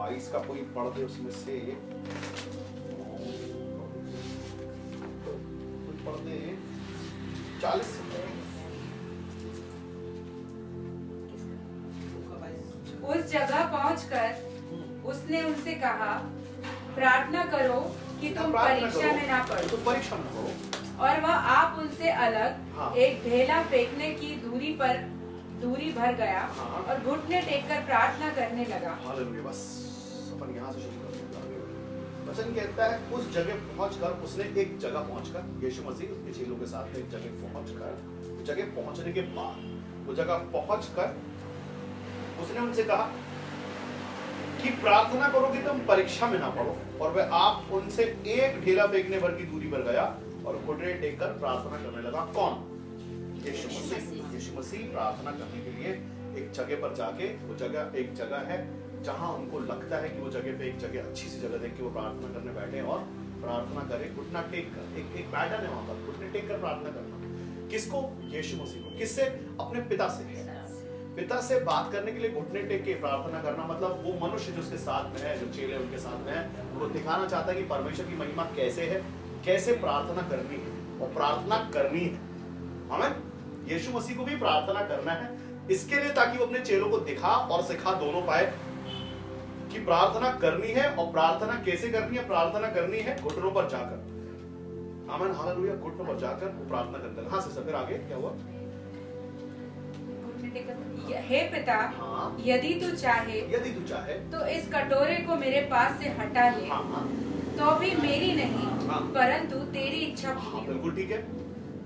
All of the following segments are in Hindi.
22 का कोई पढ़ दे उसमें से, कोई पढ़ दे 40 से। उस जगह पहुंचकर उसने उनसे कहा, प्रार्थना करो कि तुम परीक्षा में ना पड़ो। तो परीक्षा में पड़ो। और वह आप उनसे अलग हाँ। एक ढेला फेंकने की दूरी भर गया। हाँ। और घुटने टेककर प्रार्थना करने लगा। हालेलुया। बस अपन यहाँ से शुरू करते हैं। वचन कहता है उस जगह पहुंचकर, उसने एक जगह पहुंचकर, यीशु मसीह उसके चेलों के साथ एक जगह पहुंचकर, जगह पहुंचने के बाद वो जगह पहुंचकर उसने उनसे कहा कि प्रार्थना करो कि तुम परीक्षा में ना पड़ो। और वह आप उनसे एक ढेला फेंकने भर की दूरी पर गया और घुटने टेककर प्रार्थना करने लगा। कौन? यीशु मसीह। यीशु मसीह प्रार्थना करने के लिए एक जगह पर जाके, वो जगह एक जगह है जहां उनको लगता है कि वो जगह पे एक जगह अच्छी सी जगह देख के वो प्रार्थना करने बैठे और प्रार्थना करें घुटना टेक कर। एक पैटर्न है वहां पर, घुटने टेक कर प्रार्थना करना। किसको? यीशु मसीह को। किससे? अपने पिता से। पिता से बात करने के लिए घुटने टेक के प्रार्थना करना मतलब वो मनुष्य जो उसके साथ में है, जो चेले उनके साथ में है, वो दिखाना चाहता है कि परमेश्वर की महिमा कैसे है, कैसे प्रार्थना करनी है और प्रार्थना करनी है। हमें यीशु मसीह को भी प्रार्थना करना है इसके लिए, ताकि वो अपने चेलों को दिखा और सिखा दोनों पाए कि प्रार्थना करनी है। और प्रार्थना कैसे करनी है? प्रार्थना करनी है घुटनों पर जाकर। आमीन, हालेलुया। घुटनों पर जाकर वो प्रार्थना करते हैं। हाँ से फिर आगे क्या हुआ? हे पिता, हाँ। यदि तू चाहे तो इस कटोरे को मेरे पास से हटा ले। हाँ। तो भी मेरी नहीं, हाँ। परंतु तेरी इच्छा हाँ, पूरी हो। बिल्कुल ठीक है।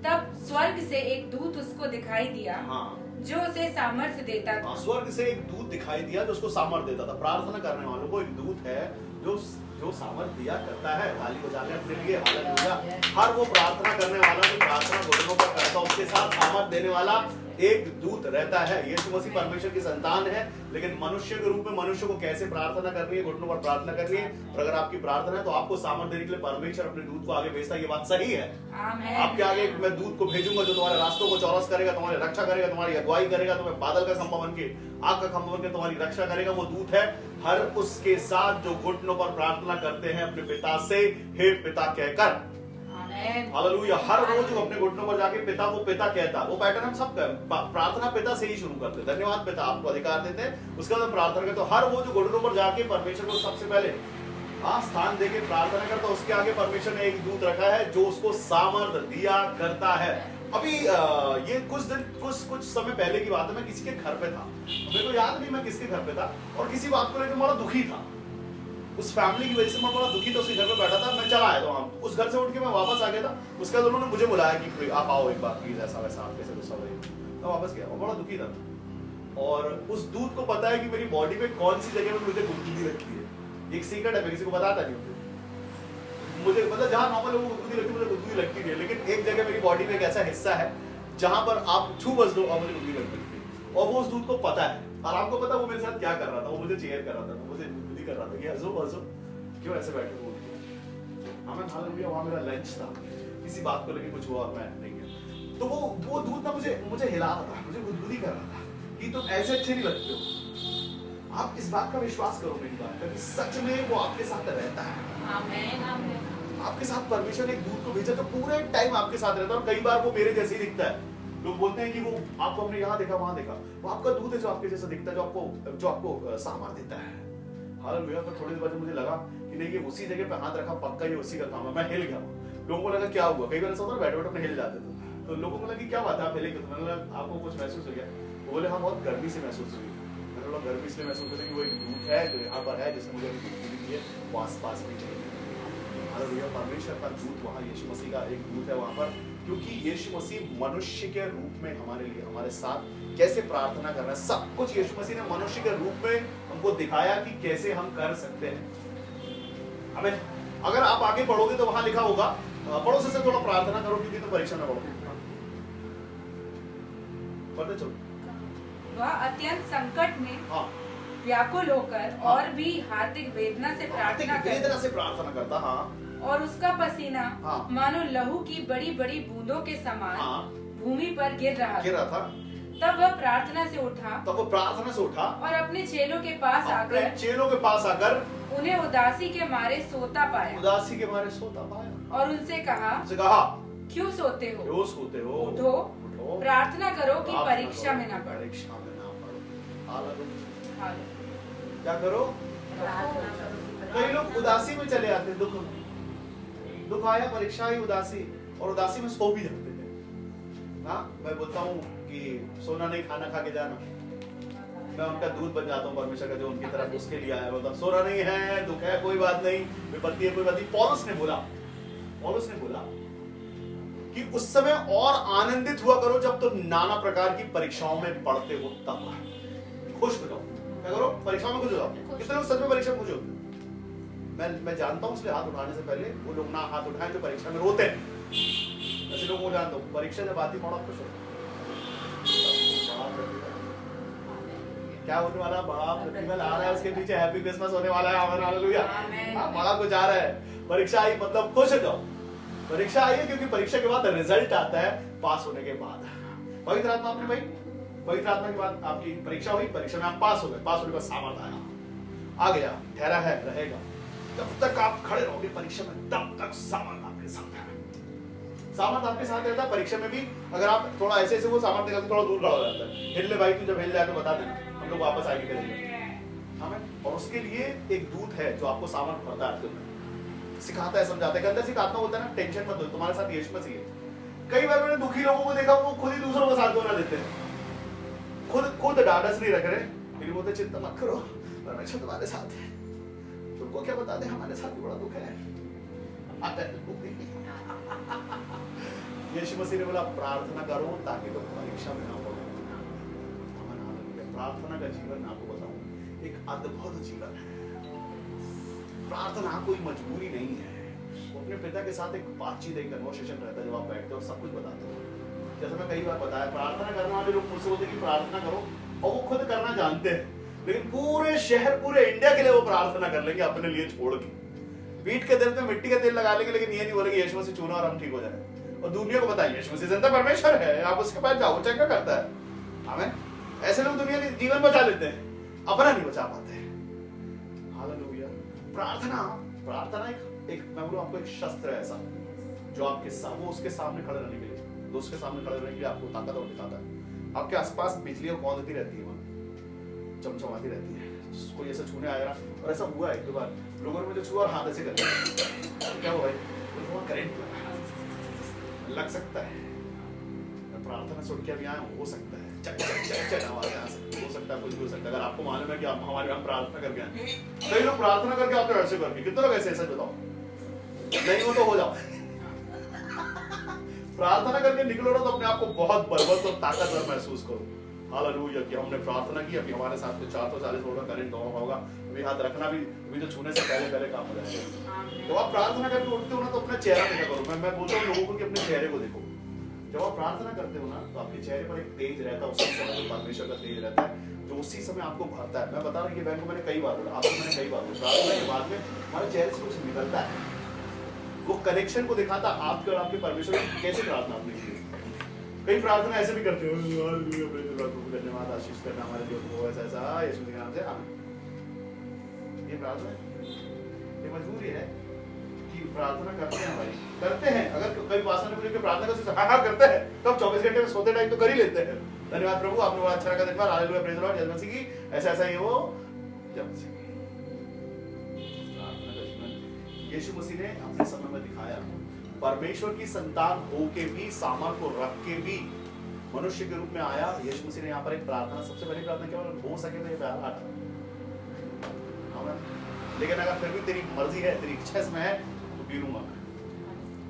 तब स्वर्ग से एक दूत उसको दिखाई दिया। हाँ। जो उसे सामर्थ्य देता था। स्वर्ग से एक दूत दिखाई दिया जो उसको सामर्थ्य देता था। प्रार्थना करने वालों को एक दूत है जो सामर्थ्य दिया करता है। ताली बजाने अपने लिए, हालेलुया। हर वो प्रार्थना करने वाला जो प्रार्थना घुटनों पर करता है उसके साथ सामर्थ्य देने वाला एक दूत रहता है। यीशु मसीह परमेश्वर की संतान है, लेकिन मनुष्य के रूप में मनुष्य को कैसे प्रार्थना करनी है, घुटनों पर प्रार्थना करनी है। और अगर आपकी प्रार्थना है तो आपको सामर्थ्य देने के लिए परमेश्वर अपने दूत को आगे भेजता है। ये बात सही है। आमीन। आपके आगे मैं दूत को भेजूंगा जो तुम्हारे रास्तों को चौरस करेगा, तुम्हारी रक्षा करेगा, तुम्हारी अगुवाई करेगा, तुम्हें बादल का खंभा बन के, आग का खंभा बन के तुम्हारी रक्षा करेगा। वो दूत है हर उसके साथ जो घुटनों पर प्रार्थना करते हैं अपने पिता से, हे पिता कहकर। हालेलुया। हर रोज वो अपने घुटनों पर जाके पिता को पिता कहता। वो पैटर्न हम सब प्रार्थना पिता से ही शुरू करते हैं। धन्यवाद पिता, आपको अधिकार देते हैं, उसके बाद हम प्रार्थना करते। तो हर वो जो घुटनों पर जाके परमेश्वर को सबसे पहले स्थान देके प्रार्थना करता, उसके आगे परमेश्वर ने एक दूत रखा है जो उसको सामर्थ्य दिया करता है। अभी ये कुछ समय पहले की बात है। मैं किसी के घर पे था, मेरे को याद नहीं मैं किसके घर पे था, और किसी बात को लेकर बड़ा दुखी था। उस फैमिली की वजह से मैं बड़ा दुखी था। उसके घर पे बैठा था, मैं चला आया था वहां। उस घर से उठ के मैं वापस आ गया था। उसके बाद उन्होंने मुझे बुलाया कि आप आओ एक बार प्लीज, ऐसा वैसा आप कैसे गुस्सा हुए। मैं वापस गया, मैं बड़ा दुखी था। और उस दूत को पता है कि मेरी बॉडी पे कौन सी जगह में मुझे गुदगुदी लगती है। एक सीक्रेट है, मैं किसी को बताता नहीं हूँ। मुझे मतलब जहाँ नॉर्मल लोगों को गुदगुदी लगती है, मुझे गुदगुदी लगती नहीं है। लेकिन एक जगह मेरी बॉडी में एक ऐसा हिस्सा है जहां पर आप छू बस दो और मुझे गुदगुदी लगती है। और वो उस दूत को पता है। और आपको पता है वो मेरे साथ क्या कर रहा था? वो मुझे चेयर कर रहा था, मुझे गुदगुदी कर रहा था कि हंसो क्यों ऐसे बैठे हो। हमें हालेलुया। वहां मेरा लंच था, किसी बात को लेके कुछ हुआ और मैं नहीं गया। तो वो दूत ना मुझे हिला रहा था, मुझे गुदगुदी कर रहा था कि तुम ऐसे अच्छे नहीं लगते हो। आप इस बात का विश्वास करो मेरी बात का, कि सच में वो आपके साथ रहता है। आमीन, आमीन। आपके साथ परमेश्वर ने एक दूत को भेजा जो पूरे टाइम आपके साथ रहता है। और कई बार वो मेरे जैसे ही दिखता है। लोग बोलते हैं कि वो आपको हमने यहाँ देखा वहां देखा, वो आपका दूत है जो आपके जैसा दिखता है, जो आपको सामर्थ्य देता है। हालेलुया। तो थोड़ी देर बाद मुझे लगा कि नहीं, ये उसी जगह पे हाथ रखा, पक्का ये उसी का काम है। मैं हिल गया। लोगों को लगा क्या हुआ, कई बार ऐसा होता है बैठे बैठे अपने हिल जाते थे। तो लोगों को लगा कि क्या बात है आप हिले क्यों? मैंने लगा आपको कुछ महसूस हो गया? वो बोले हाँ बहुत गर्मी से महसूस हुई। मैंने बोला गर्मी इसलिए महसूस हो रही कि वो एक दूत है जो यहाँ पर है, जिसने मुझे दी है, वो आसपास भी नहीं। हालेलुया। परमेश्वर का दूत वहाँ, यीशु मसीह का एक दूत है वहाँ पर, क्योंकि यीशु मसीह मनुष्य के रूप में हमारे लिए, हमारे साथ कैसे प्रार्थना करना है, सब कुछ यीशु मसीह ने मनुष्य के रूप में हमको दिखाया कि कैसे हम कर सकते हैं। हमें अगर आप आगे पढ़ोगे तो वहां लिखा होगा, पड़ोसी से थोड़ा प्रार्थना करो क्योंकि तो परीक्षा में पढ़ोगे। पढ़ते चलो। वह अत्यंत संकट में हाँ। व्याकुल होकर और भी हार्दिक वेदना से प्रार्थना करता। हाँ। और उसका पसीना हाँ। मानो लहू की बड़ी बड़ी बूंदों के समान हाँ। भूमि पर गिर रहा था। तब वह प्रार्थना से उठा तब वो प्रार्थना से उठा और अपने चेलों के पास अपने आकर चेलों के पास आकर उन्हें उदासी के मारे सोता पाया उदासी के मारे सोता पाया और उनसे कहा, उनसे कहा क्यों सोते हो? क्यों सोते हो? उठो, उठो, प्रार्थना करो कि प्रार्थना परीक्षा करो, में न पड़ो। परीक्षा में ना पड़ो। हालेलुया। हालेलुया। क्या करो? कई लोग उदासी में चले आते, दुख दुख आया, परीक्षा आई, उदासी, और उदासी में सो भी जाते थे। हाँ, मैं बोलता हूँ कि सोना नहीं, खाना खा के जाना। मैं उनका दूध बन जाता हूँ परमेश्वर का, जो उनकी तरफ उसके लिए आया होता। सोना नहीं है, दुख है, कोई बात नहीं, विपत्ति है, कोई बात नहीं। पौलुस ने बोला कि उस समय और आनंदित हुआ करो जब तुम नाना प्रकार की परीक्षाओं में पढ़ते हो, तब खुश हो जाओ। क्या करो? परीक्षाओं में खुश हो जाओ। कितने लोग सच में परीक्षा में खुश होते हैं? मैं जानता हूँ, इसलिए हाथ उठाने से पहले वो लोग ना हाथ उठाएं जो परीक्षा में रोते हैं। ऐसे लोगों को जानता हूँ, परीक्षा जब आती बड़ा खुश होता। क्या होने वाला? बड़ा प्रतिफल आ रहा है, उसके पीछे हैप्पी क्रिसमस होने वाला है। हालेलुया। बड़ा कुछ आ रहा है। परीक्षा आई मतलब खुश हो जाओ। परीक्षा आई है क्योंकि परीक्षा के बाद रिजल्ट आता है पास होने के बाद। पवित्र आत्मा आपने भाई, पवित्र आत्मा के बाद आपकी परीक्षा हुई, परीक्षा में आप पास हो गए, पास होने के बाद सामर्थ आया, आ गया, ठहरा है, रहेगा। जब तक आप खड़े रहोगे परीक्षा में, तब तक सामर्थ आपके साथ है। सामर्थ आपके साथ रहता है परीक्षा में भी। अगर आप थोड़ा ऐसे वो सामर्थ निकाल थोड़ा दूर खड़ा हो जाता है, हिल ले भाई, तू जब हिल जाए तो बता देना, हम लोग वापस आएंगे करेंगे। आमीन। और उसके लिए एक दूत है जो आपको सामर्थ भरता है, सिखाता है, समझाता है। अंदर से आत्मा बोलता है ना, टेंशन मत लो, तुम्हारे साथ यीशु मसीह है। कई बार मैंने दुखी लोगों को देखा, वो खुद ही दूसरों का साथ धोना देते हैं, खुद डाडस नहीं रख रहे, फिर बोलते चिंता मत करो, परमेश्वर तुम्हारे साथ है। तुमको क्या बता दे, हमारे साथ भी बड़ा दुख है। यीशु मसीह ने बोला प्रार्थना करो ताकि तुम परीक्षा में ना पड़ो। प्रार्थना का जीवन मैं आपको बताऊं, एक अद्भुत जीवन है। प्रार्थना कोई मजबूरी नहीं है। वो अपने पिता के साथ एक बातचीत, एक कन्वर्सेशन रहता है, जब आप बैठते हो सब कुछ बताते हो। जैसे मैं कई बार बताया, प्रार्थना करने वाले लोग मुझसे बोलते हैं कि प्रार्थना करो, और वो खुद करना जानते हैं, लेकिन पूरे शहर, पूरे इंडिया के लिए वो प्रार्थना कर लेंगे अपने लिए छोड़ के। पीठ के दर्द में मिट्टी का तेल लगा लेंगे, लेकिन ये नहीं बोलेंगे यीशु मसीह चुनो और हम ठीक हो जाए। और दुनिया को बताइए यीशु मसीह जिंदा परमेश्वर है, आप उसके पास जाओ, चेक करता है। आमीन। ऐसे लोग दुनिया के जीवन बचा लेते हैं, अपना नहीं बचा पाते। हालेलुया। प्रार्थना एक मैं बोलूं आपको एक शस्त्र है ऐसा, जो आपके वो उसके सामने खड़े रहने के लिए, दोस्त के सामने खड़े रहने के लिए आपको ताकत और दिखाता है। आपके आसपास बिजली और कौंधती रहती है, वहां चमचमाती रहती है। कोई ऐसा छूने आएगा, और ऐसा हुआ है एक दो बार, लोगों ने मुझे छुआ और हाथ ऐसे कर लिया, क्या हुआ है, तो करंट लग सकता है। मैं प्रार्थना सुन के अभी आया हूं, हो सकता है चक चक चक चक आवाज आ सकती है, हो सकता है कुछ भी हो सकता है। अगर आपको मालूम है कि आप हमारे यहाँ प्रार्थना करके आए, कई लोग प्रार्थना करके आते हैं ऐसे करके, कितने लोग ऐसे ऐसे बताओ, नहीं हो तो हो जाओ। प्रार्थना करके निकलो ना तो अपने आप को बहुत बलवंत और ताकतवर महसूस करो। हालेलुया कि हमने प्रार्थना की, अभी हमारे साथ 440 वोल्ट का करंट होगा, अभी हाथ रखना भी अभी तो छूने से पहले काम हो जाएगा। तो आप प्रार्थना करके उठते हो ना तो अपना चेहरा देखा करो। मैं बोलता हूँ लोगों को कि अपने चेहरे को देखो। जब आप प्रार्थना करते हो ना तो आपके चेहरे पर एक तेज रहता है, उसी समय जो परमेश्वर का तेज रहता है, जो उसी समय आपको भरता है। मैं बता रहा हूँ ये बैंक को मैंने कई बार बोला, आपको मैंने कई बार बोला, प्रार्थना के बाद में हमारे चेहरे से कुछ निकलता है, वो कनेक्शन को दिखाता है आपके और आपके परमेश्वर की कैसे प्रार्थना आपने की। कई प्रार्थना ऐसे भी करते हो, धन्यवाद, आशीष करना हमारे लिए वो ऐसा ऐसा यीशु के नाम से, आमीन। ये प्रार्थना ये मजबूरी है कि प्रार्थना करते हैं भाई, करते हैं। अगर कई पास्टर ने मुझे प्रार्थना करते हाँ करते हैं, तब 24 घंटे में सोते टाइम तो कर ही लेते हैं। धन्यवाद प्रभु, आपने बड़ा अच्छा रखा, धन्यवाद, हालेलुया, प्रेज़ द लॉर्ड, जय मसीह की, ऐसा ऐसा ही वो जय मसीह। प्रार्थना का जीवन यीशु मसीह ने अपने समय में दिखाया। परमेश्वर की संतान हो के भी, सामर्थ को रख के भी मनुष्य के रूप में आया। यीशु मसीह ने यहाँ पर एक प्रार्थना, सबसे पहली प्रार्थना क्या हो सके मेरे प्यार हटा, लेकिन अगर फिर भी तेरी मर्जी है, तेरी इच्छा इसमें है तो पी लूंगा मैं।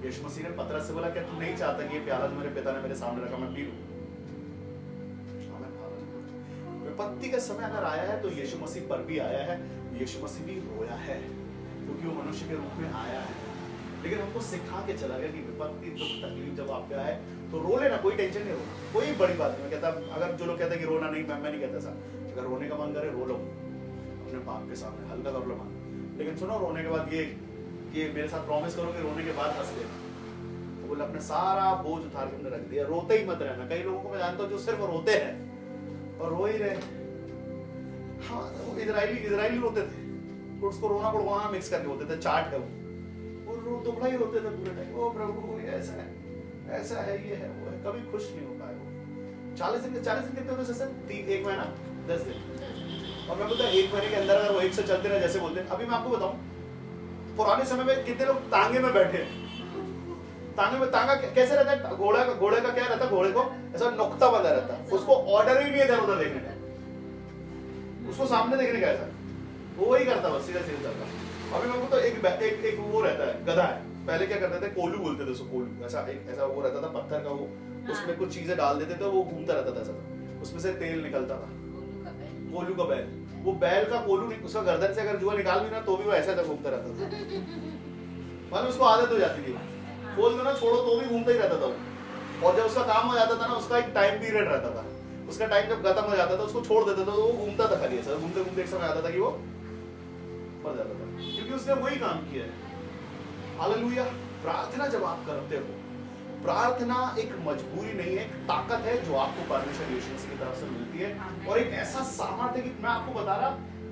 यीशु मसीह ने पतरस से बोला क्या तू नहीं चाहता कि ये प्याला जो मेरे पिता ने मेरे सामने रखा मैं पी लूं? विपत्ति का समय अगर आया है तो यीशु मसीह पर भी आया है, यीशु मसीह भी रोया है क्योंकि वो मनुष्य के रूप में आया है। लेकिन हमको सिखा के चला गया कि विपत्ति, दुख, तकलीफ जब आप पे आए तो रो लेना, कोई टेंशन नहीं, रो, कोई बड़ी बात नहीं। मैं कहता अगर जो लोग कहते हैं कि रोना नहीं, मैं नहीं कहता ऐसा। अगर रोने का मन करे रो लो अपने बाप के सामने, हल्का कर लो मन। लेकिन सुनो, रोने के बाद ये मेरे साथ प्रॉमिस करो कि रोने के बाद हंस लेना। तो बोला अपना सारा बोझ उतार के हमने रख दिया, रोते ही मत रहना। कई लोगों को मैं जानता हूँ जो सिर्फ रोते हैं और रो ही रहे। हाँ, वो इजरायली रोते थे, उसको रोना वहाँ मिक्स करके होते थे, चाट है वो दुबड़ा ही रोते थे पूरे टाइम। ओ प्रभु ऐसा है ये है वो है, कभी खुश नहीं हो पाए वो। 40 दिन कितने होते सेशन? 1 महीना 10 दिन। और मैं बोलता 1 महीने के अंदर अगर वो 1 से चलते रहे जैसे बोलते हैं। अभी मैं आपको बताऊं, पुराने समय में कितने लोग तांगे में बैठे हैं। तांगे में तांगा कैसे रहता है? घोड़े का क्या रहता है? घोड़े को ऐसा नुक्ता बंधा रहता है, उसको ऑर्डर ही नहीं है इधर उधर देखने का, उसको सामने देखने का ऐसा वो वही करता बस, सीधा चलता। अभी मैं तो एक वो रहता है, गधा है। पहले क्या करते थे, कोलू बोलते थे उसको, कोलू ऐसा वो रहता था पत्थर का, वो उसमें कुछ चीजें डाल देते थे, वो घूमता रहता था ऐसा, उसमें से तेल निकलता था। कोलू का बैल, वो बैल का कोलू उसका गर्दन से अगर जुआ निकाल भी ना तो भी वो ऐसा घूमता रहता था। मतलब उसको आदत हो जाती थी, खोल दो ना छोड़ो तो भी घूमता ही रहता था वो। और जब उसका काम हो जाता था ना, उसका एक टाइम पीरियड रहता था, उसका टाइम जब खत्म हो जाता था उसको छोड़ देते थे तो वो घूमता था खाली ऐसा, घूमते घूमते एक समय आता था कि वो मर जाता था, क्योंकि उसने वही काम किया है। हालेलुया। प्रार्थना जब आप करते हो, प्रार्थना एक मजबूरी नहीं है, एक ताकत है जो आपको परमेश्वर यीशु मसीह की तरफ से मिलती है। और एक ऐसा सामर्थ्य है कि मैं आपको बता रहा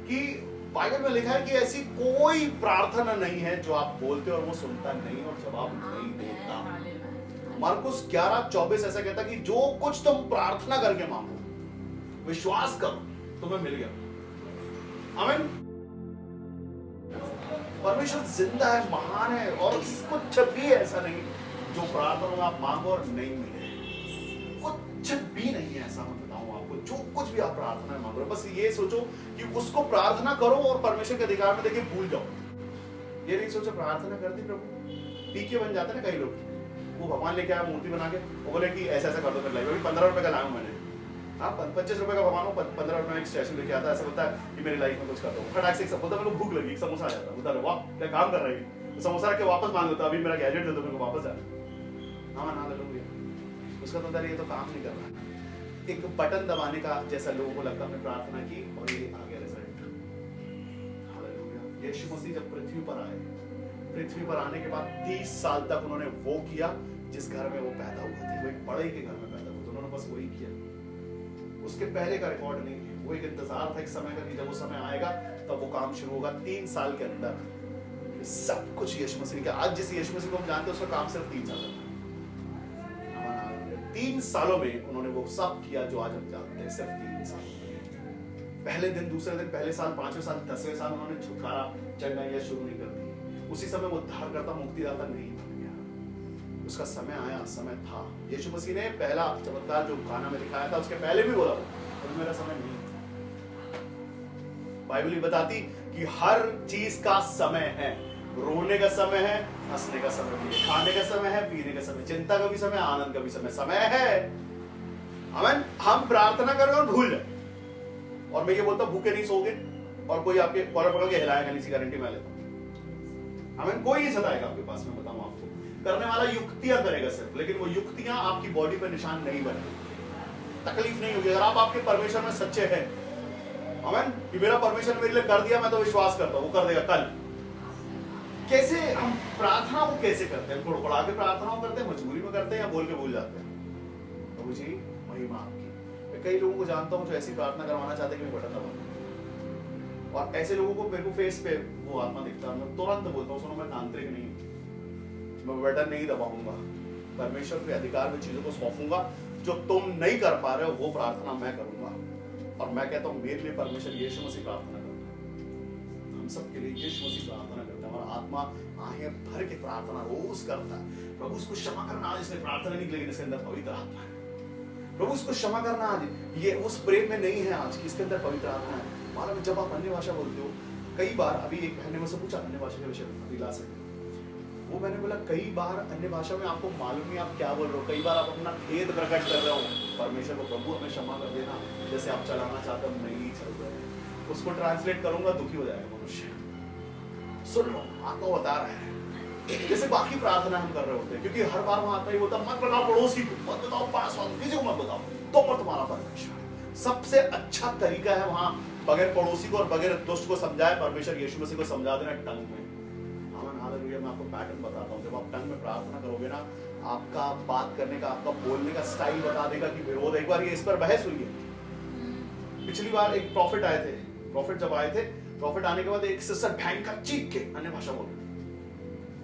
कि बाइबल में लिखा है कि ऐसी कोई प्रार्थना नहीं है जो आप बोलते हो और वो सुनता नहीं और जवाब नहीं देता। मरकुस 11:24 ऐसा कहता कि जो कुछ तुम प्रार्थना करके मांगो, विश्वास करो तुम्हें मिल गया। आमीन। परमेश्वर जिंदा है, महान है, और कुछ भी ऐसा नहीं जो प्रार्थना में आप मांगो और नहीं मिले। कुछ भी नहीं है ऐसा, मैं बताऊं आपको, जो कुछ भी आप प्रार्थना में मांगो, बस ये सोचो कि उसको प्रार्थना करो और परमेश्वर के अधिकार में देखिए भूल जाओ। ये नहीं सोचो प्रार्थना कर दी प्रभु, पीके बन जाते ना कई लोग, वो भगवान लेके आया मूर्ति बना के, वो बोले कि ऐसा ऐसा कर दो मेरे लाइफ में। 15 रुपए का लाया मैंने, हाँ 25 रुपए का भगवान हो, 15 रुपए में एक स्टेशन लेके आता, ऐसा बोलता है कि मेरी लाइफ में कुछ कर दो। फटाक से बोलता मेरे को भूख लगी, समोसा आ जाता, बोलता वाह क्या काम कर रही है, तो समोसा के वापस मांग लेता, अभी मेरा गैजेट दे दो मेरे को वापस जाना। हाँ ना लूंगी, उसका तो ये तो काम नहीं कर रहा। एक बटन दबाने का जैसा लोगों को लगता, हमने प्रार्थना की और ये आ गया रिजल्ट। हालेलुया। यीशु मसीह जब पृथ्वी पर आए, पृथ्वी पर आने के बाद 30 साल तक उन्होंने वो किया जिस घर में वो पैदा हुए थे, वो एक बड़े के घर में पैदा हुए थे, उन्होंने बस वही किया, उसके पहले का रिकॉर्ड नहीं है। वो एक इंतजार था एक समय का कि जब वो समय आएगा तब वो काम शुरू होगा। 3 साल के अंदर सब कुछ यीशु मसीह का, आज जिस यीशु मसीह को हम जानते हैं उसका काम सिर्फ 3 साल था। 3 सालों में उन्होंने वो सब किया जो आज हम जानते हैं, सिर्फ 3 साल। पहले दिन, दूसरे दिन, पहले साल, 5वें साल, 10वें साल उन्होंने छुटकारा चढ़ाइयां शुरू नहीं कर दी। उसी समय वो उद्धारकर्ता, मुक्तिदाता नहीं बन गया, उसका समय आया, समय था। यीशु मसीह ने पहला चमत्कार जो काना में दिखाया था उसके पहले भी बोला और मेरा समय नहीं था। बाइबल भी बताती कि हर चीज का समय है, रोने का समय है, हंसने का समय भी है, खाने का समय है, पीने का समय, चिंता का भी समय, आनंद का भी समय है। आमीन। हम प्रार्थना करें और भूल जाए, और मैं ये बोलता भूखे नहीं सोगे और कोई आपके कॉलर पकड़ के हिलाएगा नहीं, सी गारंटी मैं लेता हूं। आमीन। कोई नहीं सताएगा आपके पास, मैं बताऊं आपको, करने वाला युक्तियां करेगा सिर्फ, लेकिन वो युक्तियां आपकी बॉडी पर निशान नहीं बनेगी, तकलीफ नहीं होगी। अगर आप आपके परमेश्वर में सच्चे हैं, आमीन, कि मेरा परमेश्वर मेरे लिए कर दिया, मैं तो विश्वास करता हूं वो कर देगा कल। कैसे हम प्रार्थना को कैसे करते हैं? कुड़कुड़ा के प्रार्थना करते हैं, मजबूरी में करते हैं, या बोल के भूल जाते हैं? प्रभु जी महिमा आपकी। मैं कई लोगों को जानता हूं जो ऐसी प्रार्थना करवाना चाहते हैं कि मैं बटन दबाऊं, और ऐसे लोगों को मेरे को फेस पे वो आत्मा दिखता है, मैं तुरंत बोलता हूं सुनो मैं तांत्रिक नहीं हूं, मैं बटन नहीं दबाऊंगा, परमेश्वर के अधिकार में चीजों को सौंपूंगा। जो तुम नहीं कर पा रहे हो वो प्रार्थना मैं करूंगा, और मैं कहता हूं मेरे लिए परमेश्वर यीशु मसीह प्रार्थना करता है, हम सबके लिए यीशु मसीह प्रार्थना करता है, हमारा आत्मा आहें भर के प्रार्थना रोज करता है। प्रभु उसको क्षमा करना, आज इसने प्रार्थना नहीं की लेकिन इसके अंदर पवित्र आत्मा है। प्रभु उसको क्षमा करना, आज ये उस प्रेम में नहीं है, आज इसके अंदर पवित्र आत्मा है। मालूम जब आप अन्य भाषा बोलते हो, कई बार अभी एक बहन ने मुझसे पूछा अन्य भाषा के विषय में, अभी लास्ट वो मैंने बोला कई बार अन्य भाषा में आपको मालूम नहीं आप क्या बोल रहे हो, कई बार आप अपना खेद प्रकट कर रहे हो परमेश्वर को, प्रभु हमें क्षमा कर देना, जैसे आप चलाना चाहते हो नहीं चल रहे। उसको ट्रांसलेट करूंगा दुखी हो जाएगा मनुष्य। सुन लो आत्मा बता रहा है, जैसे बाकी प्रार्थना हम कर रहे होते हैं, क्योंकि हर बार वहां आत्मा ही बोलता मत बताओ पड़ोसी को, मत बताओ पास वाले, किसी को मत बताओ, तो पर तुम्हारा परमेश्वर। सबसे अच्छा तरीका है वहां बगैर पड़ोसी को और बगैर दुष्ट को समझाए परमेश्वर यीशु मसीह को समझा देना टंग में। मैं आपको पैटर्न बताता हूँ, जब आप टंग में प्रार्थना करोगे ना, आपका बात करने का, आपका बोलने का स्टाइल बता देगा कि विरोध। एक बार ये इस पर बहस हुई है। पिछली बार एक प्रॉफिट आए थे, प्रॉफिट जब आए थे, प्रॉफिट आने के बाद एक सिस्टर भयंकर चीख के अन्य भाषा बोल रही,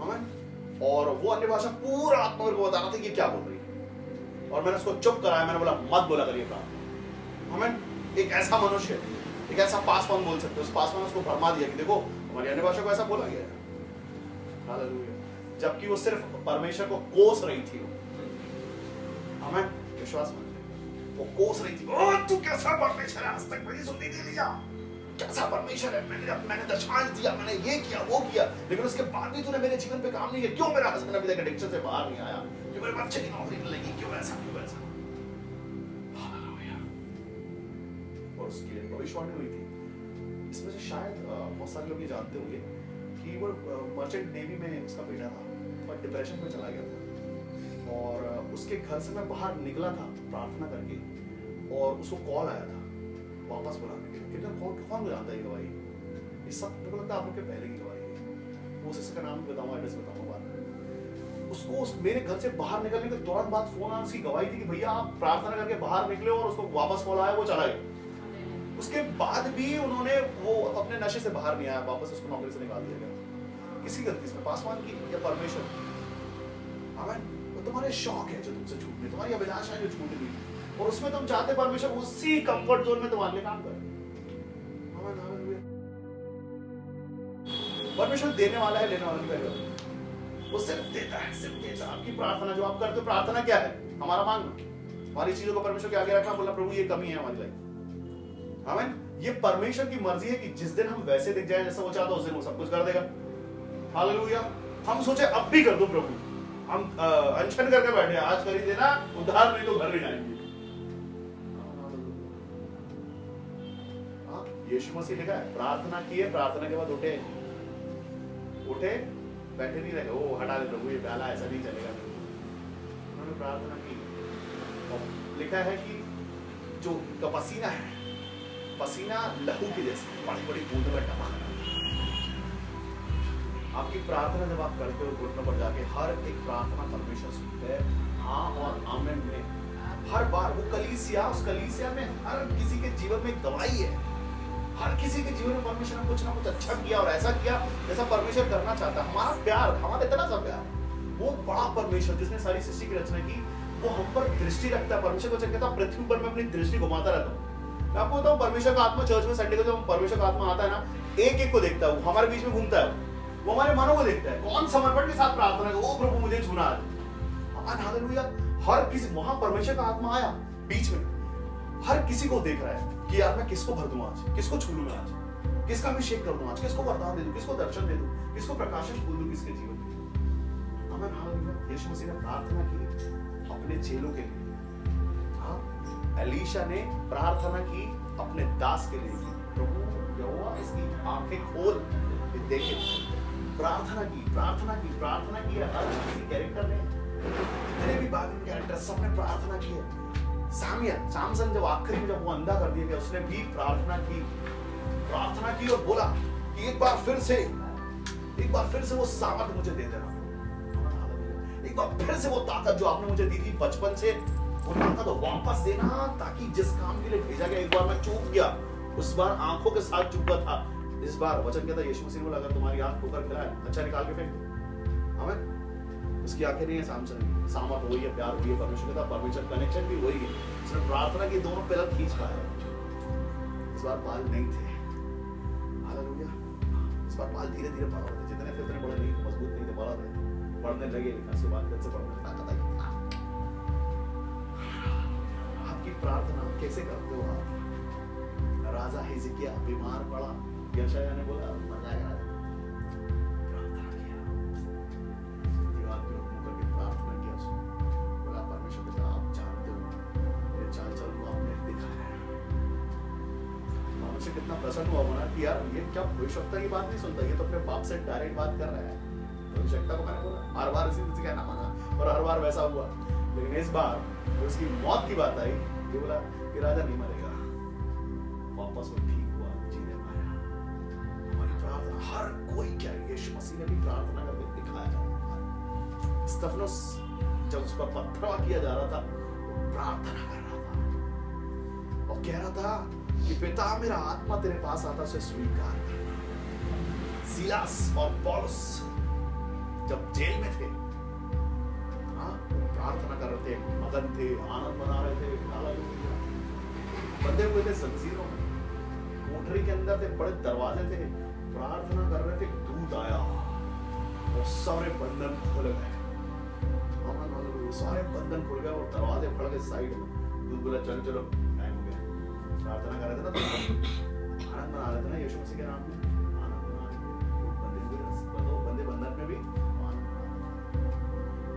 आमीन, और वो अन्य भाषा पूरा आत्मा को बता रहा था कि क्या बोल रही है, और मैंने उसको चुप कराया। मैंने बोला मत बोला करिए प्रार्थना, आमीन। एक ऐसा मनुष्य, एक ऐसा पासवान बोल सकते हो, उस पासवान उसको भरमा दिया कि देखो हमारी अन्य भाषा को ऐसा बोला गया है, हालेलुया। जबकि वो सिर्फ परमेश्वर को कोस रही थी, आमीन, विश्वास मान, वो कोस रही थी। ओ तू कैसा परमेश्वर है, आज तक मेरी सुननी नहीं लिया, कैसा परमेश्वर है, मैंने दशमांश दिया, मैंने ये किया वो किया, लेकिन उसके बाद भी तूने मेरे जीवन पे काम नहीं किया। क्यों मेरा हस्बैंड अभी तक एडिक्शन से बाहर नहीं आया, क्यों मेरे बच्चे की नौकरी नहीं लगी, क्यों ऐसा, क्यों ऐसा, हालेलुया। और उसके लिए भविष्यवाणी हुई थी। इसमें से शायद बहुत सारे लोग ये जानते होंगे कि वो मर्चेंट नेवी में उसका बेटा था और डिप्रेशन में चला गया था, और उसके घर से मैं बाहर निकला था प्रार्थना करके, और उसको कॉल आया था वापस बुलाने के लिए। कितना कौन जानता है ये गवाही, ये सब मेरे को लगता है आप लोग के पहले की गवाही है। वो सिस्टर का नाम भी बताऊंगा, एड्रेस बताऊंगा बाद में। उसको मेरे घर से बाहर निकलने के तुरंत बाद फोन आया, उसकी गवाही थी कि भैया आप प्रार्थना करके बाहर निकले और उसको वापस कॉल आया, वो चला गया। उसके बाद भी उन्होंने, वो अपने नशे से बाहर नहीं आया, वापस उसको नौकरी से निकाल दिया गया। किसी गलती इसमें पासवान की या परमेश्वर? आमीन। वो तुम्हारे शौक है जो तुमसे छूटने, तुम्हारी अभिलाषा है जो छूट गई, और उसमें तुम चाहते परमेश्वर उसी कंफर्ट जोन में तुम्हारे लिए काम करे। आमीन, हालेलुया। परमेश्वर देने वाला है, लेने वाला नहीं पहले। वो सिर्फ देता है, सिर्फ देता है। आपकी प्रार्थना जो आप करते हो, प्रार्थना क्या है? हमारा मांगना, हमारी चीजों को परमेश्वर के आगे रखना, बोलना प्रभु ये कमी है हमारी लाइफ। आमीन। ये परमेश्वर की मर्जी है कि जिस दिन हम वैसे दिख जाए जैसा वो चाहता है, उस दिन वो सब कुछ कर देगा। हालेलुया। हम सोचे अब भी कर दो प्रभु, हम अनशन करके बैठे, आज कर ही देना, उधार नहीं तो घर नहीं आएंगे। यीशु मसीह लिखा है, प्रार्थना की है, प्रार्थना के बाद उठे, बैठे नहीं रहे, ओ हटा दे प्रभु ये प्याला, ऐसा नहीं चलेगा। उन्होंने प्रार्थना की, और लिखा है कि जो का पसीना है, पसीना लहू के जैसे बड़ी बड़ी बूंदों में टपक। आपकी प्रार्थना जब आप करते हो घुटनों पर जाके, हर एक प्रार्थना परमेश्वर सुनता है, हाँ और आमीन में। हर बार वो कलीसिया, उस कलीसिया में हर किसी के जीवन में गवाही है। हर किसी के जीवन में परमेश्वर ने कुछ ना कुछ अच्छा किया, और ऐसा किया जैसा परमेश्वर करना चाहता है। हमारा प्यार, हमारा इतना सा प्यार, वो बड़ा परमेश्वर जिसने सारी सृष्टि की रचना की, वो हम पर दृष्टि रखता है। परमेश्वर को कहता है पृथ्वी पर मैं अपनी दृष्टि घुमाता रहता हूँ। मैं आपको बताऊं, परमेश्वर का आत्मा चर्च में संडे को जब परमेश्वर का आत्मा आता है ना, एक एक को देखता है, वो हमारे बीच में घूमता है, वो हमारे मनों को देखता है, कौन समर्पण के साथ प्रार्थना करे, ओ प्रभु मुझे छूना है। हालेलुया। हर किसी, वहां परमेश्वर का आत्मा आया बीच में, हर किसी को देख रहा है कि यार मैं किसको भर दूं आज, किसको छू लूं मैं आज, किसका अभिषेक कर दूं आज, किसको वरदान दे दूं, किसको दर्शन दे दूं, किसको प्रकाशन खोल दूं किसके जीवन में। आमीन, हालेलुया। यीशु मसीह ने प्रार्थना की अपने चेलों के लिए। हाँ, एलीशा ने प्रार्थना की अपने दास के लिए, प्रभु यहोवा इसकी आंखें खोल देखे। प्रार्थना की, प्रार्थना की, प्रार्थना की। हर किसी कैरेक्टर ने, जितने भी बाइबल कैरेक्टर, सबने प्रार्थना की है। सामसन जब आखिरी में जब वो अंधा कर दिया गया, उसने भी प्रार्थना की और बोला कि एक बार फिर से वो सामर्थ मुझे दे देना, एक बार फिर से वो ताकत जो आपने मुझे दी थी बचपन से, वो ताकत वापस देना, ताकि जिस काम के लिए भेजा गया, एक बार मैं चूक गया, उस बार आंखों के साथ चूका था, इस बार वचन कहता है यीशु मसीह ने बोला अगर तुम्हारी आंख ठोकर खिलाए, अच्छा निकाल के फेंक दो। आमीन। उसकी आंखें नहीं है सामसन की, सामर्थ वही है, प्यार वही है, परमेश्वर का परमेश्वर कनेक्शन भी वही है। उसने प्रार्थना की, दोनों पिलर खींच पाया। इस बार बाल नहीं थे, हालेलुया। इस बार बाल धीरे धीरे बढ़ रहे थे, जितने थे उतने बड़े नहीं, मजबूत नहीं थे, बढ़ रहे थे, पढ़ने लगे, उसके बाद फिर से पढ़ने ताकत आई। आपकी प्रार्थना कैसे करते हो आप? राजा हिजकिय्याह बीमार पड़ा, यशायाह ने बोला मर जाएगा, प्रार्थना किया, दीवार पे मुंह करके प्रार्थना किया, उसने बोला परमेश्वर पिता आप जानते हो मेरे चाल चलन को आपने दिखाया है। परमेश्वर कितना प्रसन्न हुआ होना कि यार ये क्या भविष्यवक्ता की बात नहीं सुनता, ये तो अपने बाप से डायरेक्ट बात कर रहा है। भविष्यवक्ता को मैंने बोला, हर बार इसी से कहना माना और हर बार वैसा हुआ, लेकिन इस बार जब उसकी मौत की बात आई, ये बोला कि राजा नहीं मरेगा, वापस वो ठीक हुआ, जीने पाया। हमारी प्रार्थना हर कोई क्या, यीशु मसीह ने भी प्रार्थना करके दिखाया, स्तेफनस जब उस पर पथरवा किया जा रहा था, वो प्रार्थना कर रहा था और कह रहा था कि पिता मेरा आत्मा तेरे पास आता उसे स्वीकार कर। सीलास और पौलुस जब जेल में थे, प्रार्थना कर रहे थे, मगन थे, आनंद मना रहे थे, हालेलुया। बंधे हुए थे जंजीरों में, कोठरी के अंदर थे, बड़े दरवाजे थे, प्रार्थना कर रहे थे। दूत आया और सारे बंधन खुल गए, सारे बंधन खुल गए और दरवाजे फट गए साइड में। दूत बोला चलो चलो टाइम हो गया। प्रार्थना कर रहे थे ना, तो आनंद मना रहे थे ना यीशु मसीह के नाम में, आनंद मना रहे थे। बंधे हुए बंधे बंधन में भी आनंद मना।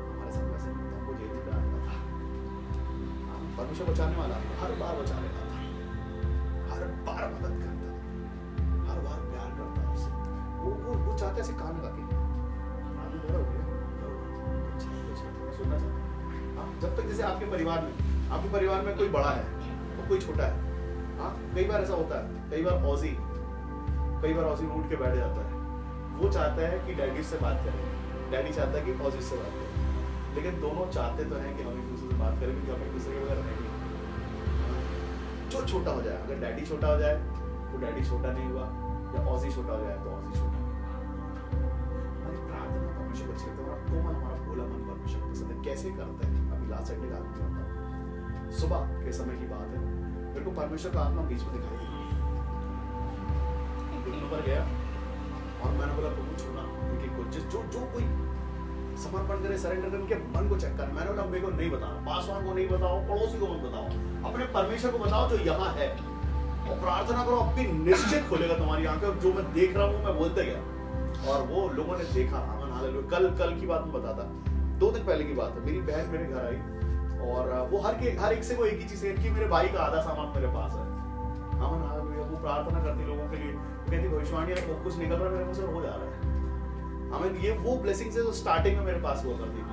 हमारे साथ वैसे हमको जेल में डालता था, परमेश्वर बचाने वाला हर बार बचा लेता था, हर बार मदद करता था, हर बार प्यार करता था उससे। वो चाहते ऐसे कान लगा के आनंद हो गया सुनना चाहता। जब तक जैसे आपके परिवार में कोई बड़ा है और कोई छोटा है, कई बार ऐसा होता है, कई बार औजी उठ के बैठ जाता है। वो चाहता है कि डैडी से बात करें, डैडी चाहता है कि औजी से बात करें, लेकिन दोनों चाहते तो हैं कि हम एक दूसरे से बात करें, क्योंकि हम एक दूसरे के बगैर रहेंगे। जो छोटा हो जाए, अगर डैडी छोटा हो जाए तो डैडी छोटा नहीं हुआ, या औजी छोटा हो जाए तो औजी छोटा नहीं हुआ। हमारी प्रार्थना परमेश्वर को अच्छी लगती है, कोमल हमारा भोला मन परमेश्वर को पसंद है। कैसे करते हैं? अभी लास्ट संडे का आत्मा बताऊं, सुबह के समय की बात है, मेरे को परमेश्वर का आत्मा बीच में दिखाई दिया। घुटनों पर गया और मैंने बोला प्रभु छूना, क्योंकि जो कोई समर्पण करे, सरेंडर करे, उनके मन को चेक कर। मैंने बोला मेरे को नहीं बताना, पासवान को नहीं बताओ, पड़ोसी को मत बताओ, अपने परमेश्वर को बताओ जो यहाँ है, और प्रार्थना करो, आपकी निश्चित खोलेगा तुम्हारी आंखें। और जो मैं देख रहा हूँ मैं बोलते गया, और वो लोगों ने देखा। आमीन हालेलुया। कल की बात मैं बताता, 2 दिन पहले की बात है। मेरी बहन मेरे घर आई और वो हर एक से वो एक ही चीज है कि मेरे भाई का आधा सामान मेरे पास है। आमीन हालेलुया। वो प्रार्थना करती लोगों के लिए, कहती भविष्यवाणी है, कुछ निकल रहा है मेरे मुंह से, हो जा रहा है। आमीन। ये वो ब्लेसिंग्स है जो स्टार्टिंग में मेरे पास हुआ करती थी।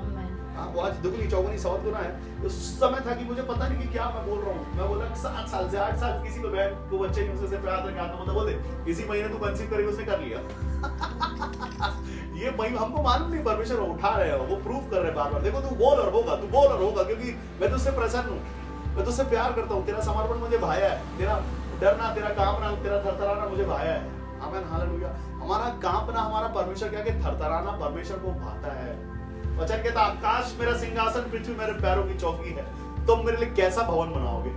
वो आज दुगनी चौगुनी 100 गुना है। उस समय था कि मुझे पता नहीं कि क्या मैं बोल रहा हूँ। मैं बोला 7 साल से 8 साल किसी को बहन को बच्चे नहीं उससे प्यार करके आता, मतलब बोल दे इसी महीने तू कंसीव करेगी, उसने कर लिया। ये महीने हमको मालूम नहीं, परमेश्वर उठा रहे हो, वो प्रूफ कर रहे बार बार, देखो तू बोल और होगा, तू बोल और होगा, क्योंकि मैं तुझसे प्रसन्न हूँ, मैं तुझसे प्यार करता हूँ, तेरा समर्पण मुझे भाया है, तेरा डरना, तेरा कांपना, तेरा थरथराना मुझे भाया है। आमीन हालेलुया। हमारा कांपना, हमारा परमेश्वर क्या, थरथराना परमेश्वर को भाता है। वचन कहता आकाश मेरा सिंहासन, पृथ्वी मेरे पैरों की चौकी है, तुम मेरे लिए कैसा भवन बनाओगे।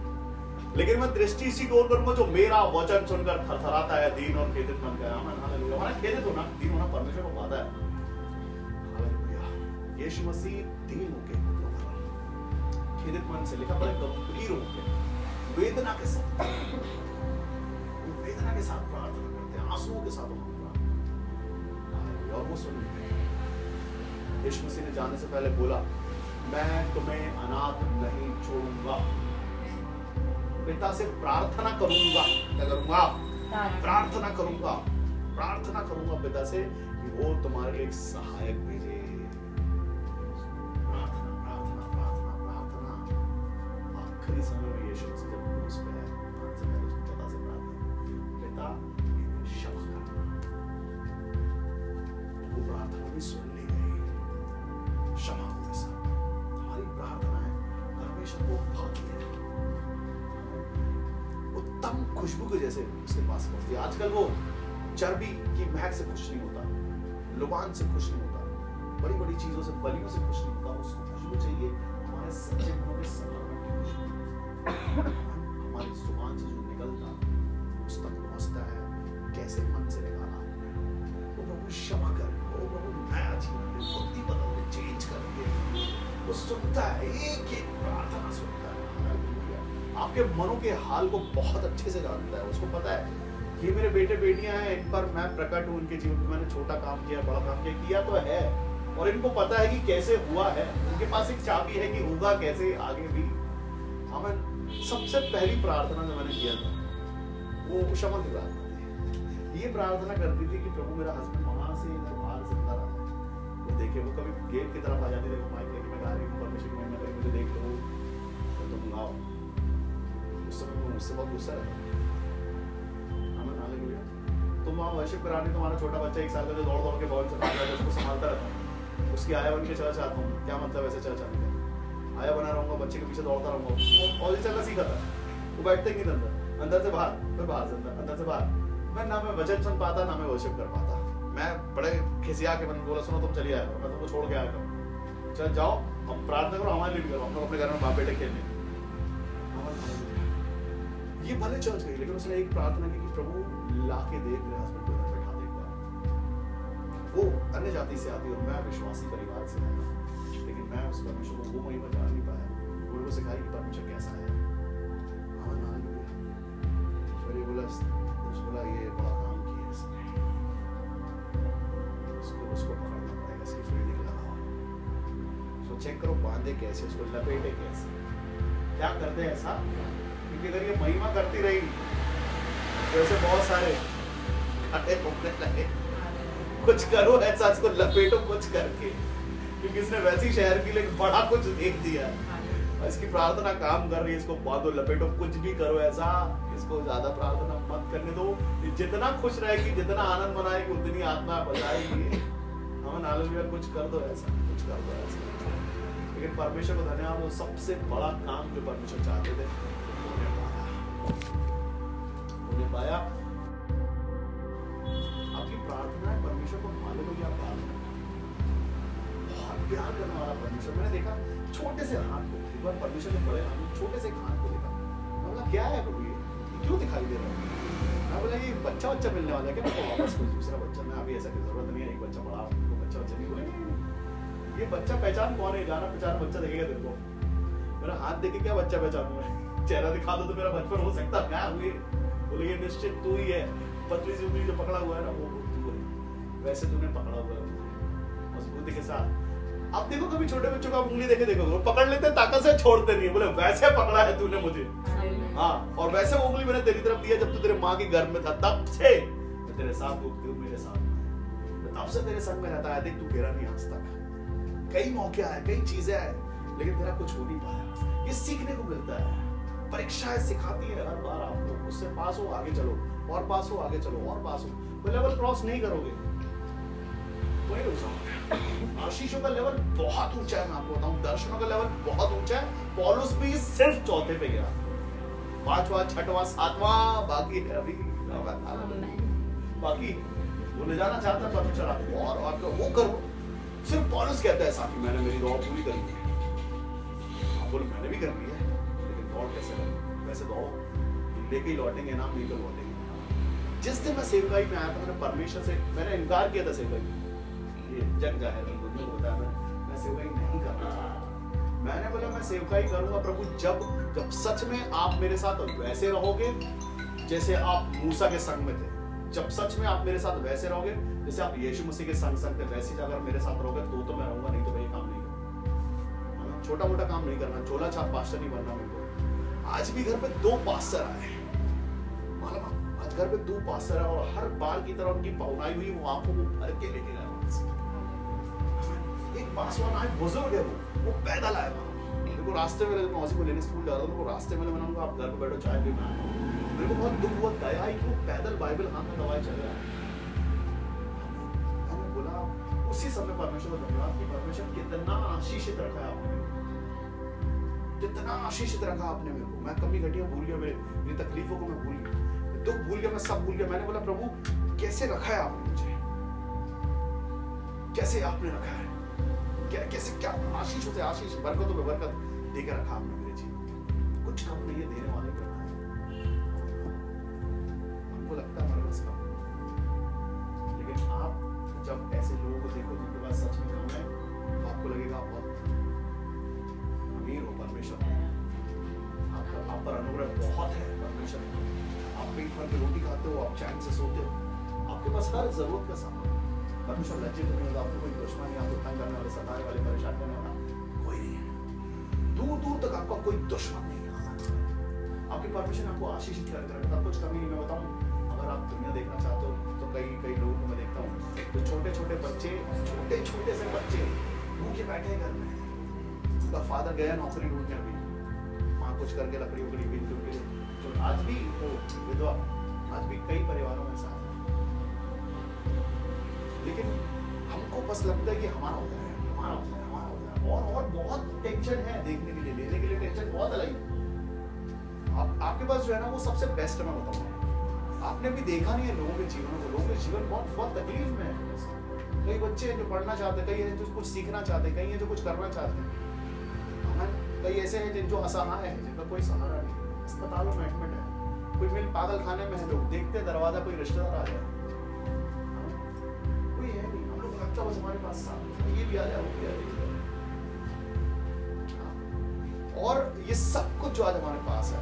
लेकिन मैं दृष्टि इसी की ओर करूंगा जो मेरा वचन सुनकर थरथराता है, दीन और खेदित मन का है। आमीन हालेलुया। हमारा खेदित होना, दीन होना परमेश्वर को भाता है। हालेलुया। यीशु मसीह दीन होके, खेदित मन से, लिखा पड़ा गंभीर होके, वेदना के साथ प्रार्थना करते हैं, आंसुओं के साथ और वो सुन लेते हैं। यीशु मसीह ने जाने से पहले बोला, मैं तुम्हें अनाथ नहीं छोड़ूंगा। पिता से प्रार्थना करूंगा, क्या करूंगा? प्रार्थना करूंगा पिता से कि वो तुम्हारे लिए एक सहायक भेजे। प्रार्थना। आखिरी समय में यीशु मसीह जब क्रूस पे है, पिता से प्रार्थना, पिता क्षमा करना। वो प्रार्थना भी सुन ली गई, क्षमा हो गई। हमारी प्रार्थना है परमेश्वर को भाती है, उत्तम खुशबू के जैसे उसके पास पहुंचती है। आजकल वो चर्बी की महक से खुश नहीं होता, लुबान से खुश नहीं होता, बड़ी बड़ी चीजों से, बलियों से खुश नहीं होता। उसको खुशबू चाहिए हमारे सच्चे मनों के समर्पण की खुशबू। हमारी जुबान से जो निकलता उस तक पहुंचता है, कैसे मन से निकाला वो प्रभु क्षमा कर, वो प्रभु नया जीवन दे, बुद्धि बदल दे, चेंज कर दे। वो सुनता है, एक एक प्रार्थना सुनता है। आपके मनों के हाल को बहुत अच्छे से जानता है। उसको पता है ये मेरे बेटे बेटियां हैं, इन पर मैं प्रकट हूँ, इनके जीवन में मैंने छोटा काम किया, बड़ा काम किया तो है, और इनको पता है कि कैसे हुआ है। इनके पास एक चाबी है कि होगा कैसे आगे भी। हमें सबसे पहली प्रार्थना जो मैंने किया था वो क्षमा की प्रार्थना थी। ये प्रार्थना करती थी कि प्रभु मेरा हस्बैंड वहां से इधर बाहर से अंदर आता है, वो देखे, वो कभी गेट की तरफ आ जाती है, माइक लेके मैं गा रही हूँ, परमेश्वर की महिमा करें, मुझे देख लो तो तुम गाओ। उस समय मैं मुझसे बहुत गुस्सा रहता, तुम वहां वर्शिप कराने, तुम्हारा छोटा बच्चा 1 साल का जो दौड़ दौड़ के भवन से भाग रहा है, उसको संभालता रहता है, उसकी आया बन के चला चाहता हूँ, क्या मतलब ऐसे चला चाहने का? आया बना रहूंगा, बच्चे के पीछे दौड़ता रहूंगा, वो और चलना सीखा था, वो बैठते ही नहीं अंदर से बाहर, फिर बाहर से अंदर से बाहर। मैं वचन सुन पाता, ना मैं वर्शिप कर पाता। मैं बड़े खिसिया के मैंने बोला, सुनो तुम चलिए आया करो, मैं तुमको छोड़ के आया करूँ, चल जाओ, हम प्रार्थना करो, हमारे लिए भी करो, हम लोग अपने घर में बाप बेटे खेलने। ये भले चर्च गई, लेकिन उसने एक प्रार्थना की कि प्रभु लाके देख मेरे हस्बैंड को घर बैठा दे एक बार। वो अन्य जाति से आती और मैं विश्वासी परिवार से आया, लेकिन मैं उस परमेश्वर को वो महिमा जान नहीं पाया। उनको सिखाई कि परमेश्वर कैसा है। फिर ये बोला ये बड़ा काम किया इसने, उसको पकड़ना पड़ेगा, इसकी फील्डिंग लगाओ, उसको चेक करो बांधे कैसे, उसको लपेटे कैसे, क्या करते हैं ऐसा। क्योंकि अगर ये महिमा करती रही तो ऐसे बहुत सारे खड़े घूमने लगे, कुछ करो ऐसा, इसको लपेटो कुछ करके, क्योंकि इसने वैसी शहर के लिए बड़ा कुछ देख दिया। इसकी प्रार्थना काम कर रही है, इसको बांधो लपेटो, कुछ भी करो ऐसा, इसको ज्यादा प्रार्थना मत करने दो। जितना खुश रहेगी, जितना आनंद मनाएगी, उतनी आत्मा बजाएगी। हम हालेलुया, कुछ कर दो ऐसा, कुछ कर दो ऐसा। लेकिन परमेश्वर को धन्यवाद, वो सबसे बड़ा काम जो परमेश्वर चाहते थे उन्हें पाया। आपकी प्रार्थना है परमेश्वर को मालूम है कि आप प्रार्थना बहुत प्यार करने वाला परमेश्वर। मैंने देखा छोटे से हाथ को, एक बार परमेश्वर ने बड़े हाथ, छोटे से हाथ को देखा, मैं बोला क्या है प्रभु ये क्यों दिखाई दे रहा है? मैं बोला ये बच्चा मिलने वाला है क्या? मैं वापस कुछ दूसरा बच्चा, मैं अभी ऐसा की जरूरत नहीं है, एक बच्चा बड़ा, बच्चा नहीं बोले ये बच्चा पहचान कौन है? जाना पहचान बच्चा देखेगा तेरे को, मेरा हाथ देखे क्या बच्चा पहचानूं मैं? चेहरा दिखा दो तो मेरा बचपन हो सकता है, हुए बोले ये निश्चित तू ही है, पतली सी उंगली जो पकड़ा हुआ है ना वो तू है, वैसे तूने पकड़ा हुआ है मजबूती के साथ। अब देखो कभी छोटे बच्चों का उंगली देखे देखो, वो पकड़ लेते ताकत से, छोड़ते नहीं, बोले वैसे पकड़ा है तूने मुझे। हाँ, और वैसे वो उंगली मैंने तेरी तरफ दिया जब तू तेरे माँ के गर्भ में था, तब से मैं तेरे साथ हूँ, तू मेरे साथ, तब से तेरे संग में रहता है। देख तू गिरा नहीं आज तक, कई मौके आए, कई चीजें आए, लेकिन तेरा कुछ हो नहीं पाया। ये सीखने को मिलता है, परीक्षाएं सिखाती है हर बार आपको, उससे पास हो आगे चलो, और पास हो आगे चलो, और पास हो। वो लेवल क्रॉस नहीं करोगे वही रुक जाओगे। आशीषों का लेवल बहुत ऊंचा है, मैं आपको बताऊं, दर्शनों का लेवल बहुत ऊंचा है। पौलुस भी सिर्फ चौथे पे गया, 5वां 6वां 7वां बाकी है अभी, बाकी वो ले जाना चाहता है परमेश्वर आपको, और वो करो। सिर्फ पौलुस कहता है साथी मैंने मेरी दौड़ पूरी करी है। आप बोलो मैंने भी कर ली है, लेकिन दौड़ कैसे करो? वैसे दौड़ो, लेके ही लौटेंगे, नाम लेकर लौटेंगे। जिस दिन मैं सेवकाई में आया था, मैंने परमेश्वर से मैंने इनकार किया था सेवकाई, ये जग जाहिर है, दुनिया को बताया मैं सेवकाई नहीं करना चाहता। मैंने बोला मैं सेवकाई करूंगा प्रभु जब सच में आप मेरे साथ वैसे रहोगे जैसे आप मूसा के संग में थे, जब सच में आप मेरे साथ वैसे रहोगे जैसे आप यीशु मसीह के संग थे, वैसी जगह मेरे साथ रहोगे तो मैं रहूंगा, नहीं तो मैं ये काम नहीं करूंगा। छोटा मोटा काम नहीं करना, चोला छाप पास्टर नहीं बनना मेरे को। आज भी घर पे 2 पास्टर आए, मालूम आज घर पे 2 पास्टर है, और हर बार की तरह उनकी पहुनाई हुई, वो आंखों को भर के लेके गए। एक पासवान आए, बुजुर्ग है वो पैदल आए, देखो रास्ते में मौसी को लेने स्कूल जा रहा था, वो रास्ते में मैंने उनको आप घर पे बैठो चाय पी, मेरे को बहुत दुख हुआ, दया आई कि वो पैदल बाइबल हाथ में दवाई चल रहा है। मैंने बोला उसी समय परमेश्वर को धन्यवाद कि परमेश्वर कितना आशीषित रखा है आपने, कितना आशीषित रखा आपने मेरे को। मैं कमी घटिया भूल गया, मेरी तकलीफों को मैं भूल गया, दुख भूल गया, मैं सब भूल गया। मैंने बोला प्रभु कैसे रखा है आपने मुझे, कैसे आपने रखा है, कैसे क्या आशीष होते आशीष, बरकतों में बरकत देकर रखा आपने मेरे जीवन। कुछ कम नहीं है, देने वाले का है, हमको लगता है हमारे पास कम, लेकिन आप जब ऐसे लोगों को देखो जिनके पास सच में कम है, तो आपको लगेगा आप बहुत अमीर हो। परमेश्वर आप पर अनुग्रह बहुत है, परमेश्वर आप पेट भर के रोटी खाते हो, आप चैन से सोते हो, आपके पास हर जरूरत का सामान। परमेश्वर लज्जित नहीं होता, आपको कोई दुश्मन, आपको तंग करने वाले, सताने वाले, परेशान करने वाला कोई नहीं है। दूर दूर तक आपका कोई दुश्मन नहीं है। आपके परमेश्वर ने आपको आशीषित करके रखा, कुछ कमी नहीं। मैं बताऊं, अगर आप दुनिया देखना चाहते हो तो कई लोगों को मैं देखता हूँ, तो छोटे छोटे बच्चे, छोटे से बच्चे भूखे बैठे हैं घर में, उनका फादर गया नौकरी ढूंढने, अभी माँ कुछ करके लकड़ी उकड़ी बीन के, जो आज भी वो विधवा, आज भी कई परिवारों में साथ है। लेकिन हमको बस लगता है कि हमारा होता है, हमारा हो जाए, हमारा हो जाए। और बहुत टेंशन है देखने के लिए, लेने के लिए टेंशन बहुत अलग है। आपके पास जो है ना वो सबसे बेस्ट मैं बताऊंगा। आपने भी देखा नहीं है लोगों के जीवन को, लोगों के जीवन बहुत बहुत तकलीफ में है। कई बच्चे हैं जो पढ़ना चाहते हैं, कई हैं जो कुछ सीखना चाहते हैं, कई हैं जो कुछ करना चाहते हैं, कई ऐसे हैं जो असहाय हैं, जिनका कोई सहारा नहीं, अस्पतालों में एडमिट है, कोई मिल पागल खाने में है, लोग देखते हैं दरवाजा कोई रिश्तेदार आ जाए, कोई है नहीं, हम लोग लगता बस हमारे पास साथ ये भी आ जाए, वो भी आ जाए। और ये सब कुछ जो आज हमारे पास है,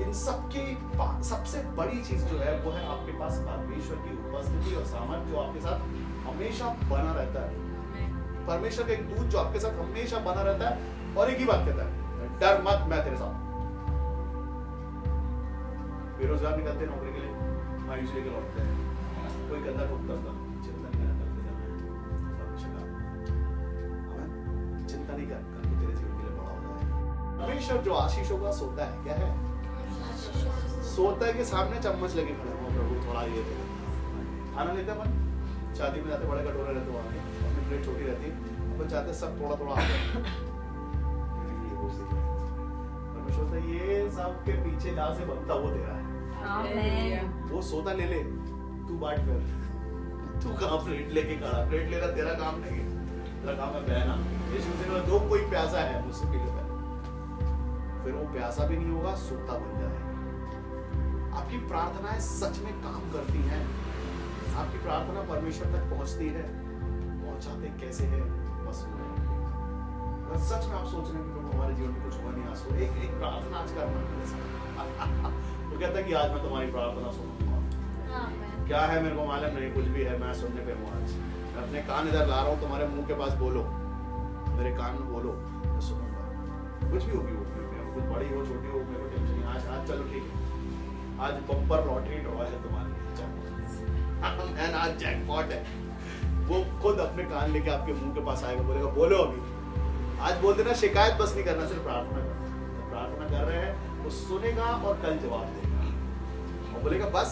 इन सब की सबसे बड़ी चीज जो है वो है आपके पास परमेश्वर की उपस्थिति और सामर्थ्य, जो आपके साथ हमेशा बना रहता है। परमेश्वर का एक दूत जो आपके साथ हमेशा बना रहता है और एक ही बात कहता है, डर मत, मैं तेरे साथ। बेरोजगार निकलते हैं नौकरी के लिए, मायूस लेके लौटते हैं, कोई गंदा ठोकता होगा, चिंता नहीं करना, करते जाना है, परमेश्वर का चिंता नहीं कर, कल को तेरे जीवन के लिए बड़ा हो जाएगा। परमेश्वर जो आशीषों का सोता है, क्या है? सोता है कि सामने चम्मच लगे खड़े हो, प्रभु थोड़ा ये दे, खाना लेते हैं अपन, शादी में जाते बड़े कटोरे रहते वहाँ के, अपनी प्लेट छोटी रहती है, अपन चाहते सब थोड़ा थोड़ा आ जाए। परमेश्वर तो ये सब के पीछे जहाँ से बनता वो दे रहा है। वो सोता ले ले, तू बांट फिर, तू कहाँ प्लेट लेके खड़ा, प्लेट लेना तेरा काम नहीं है, तेरा काम है बहना। यीशु से बोला, जो कोई प्यासा है मुझसे पी ले, फिर वो प्यासा भी नहीं होगा, सोता बन जाए। आपकी प्रार्थनाएं सच में काम करती हैं, आपकी प्रार्थना परमेश्वर तक पहुंचती है, पहुंचाते कैसे है? बस सच में आप सोच रहे हैं कि प्रभु हमारे जीवन में कुछ हुआ नहीं, आज तो एक प्रार्थना आज करना। वो कहता है कि आज मैं तुम्हारी प्रार्थना सुनूंगा। क्या है मेरे को मालूम नहीं, कुछ भी है, मैं सुनने पे हूँ। आज मैं अपने कान इधर ला रहा हूँ, तुम्हारे मुंह के पास बोलो, मेरे कान में बोलो, मैं सुनूंगा। कुछ भी होगी वो, कुछ बड़ी हो छोटी हो, मेरे को टेंशन नहीं। आज चलो ठीक है, आज बम्पर लॉटरी ड्रॉ है तुम्हारे, आज जैकपॉट है। वो खुद अपने कान लेके आपके मुंह के पास आएगा, बोलेगा बोलो अभी। आज बोल देना, शिकायत बस नहीं करना, सिर्फ प्रार्थना करना। तो प्रार्थना कर रहे हैं, वो सुनेगा और कल जवाब देगा और बोलेगा बस।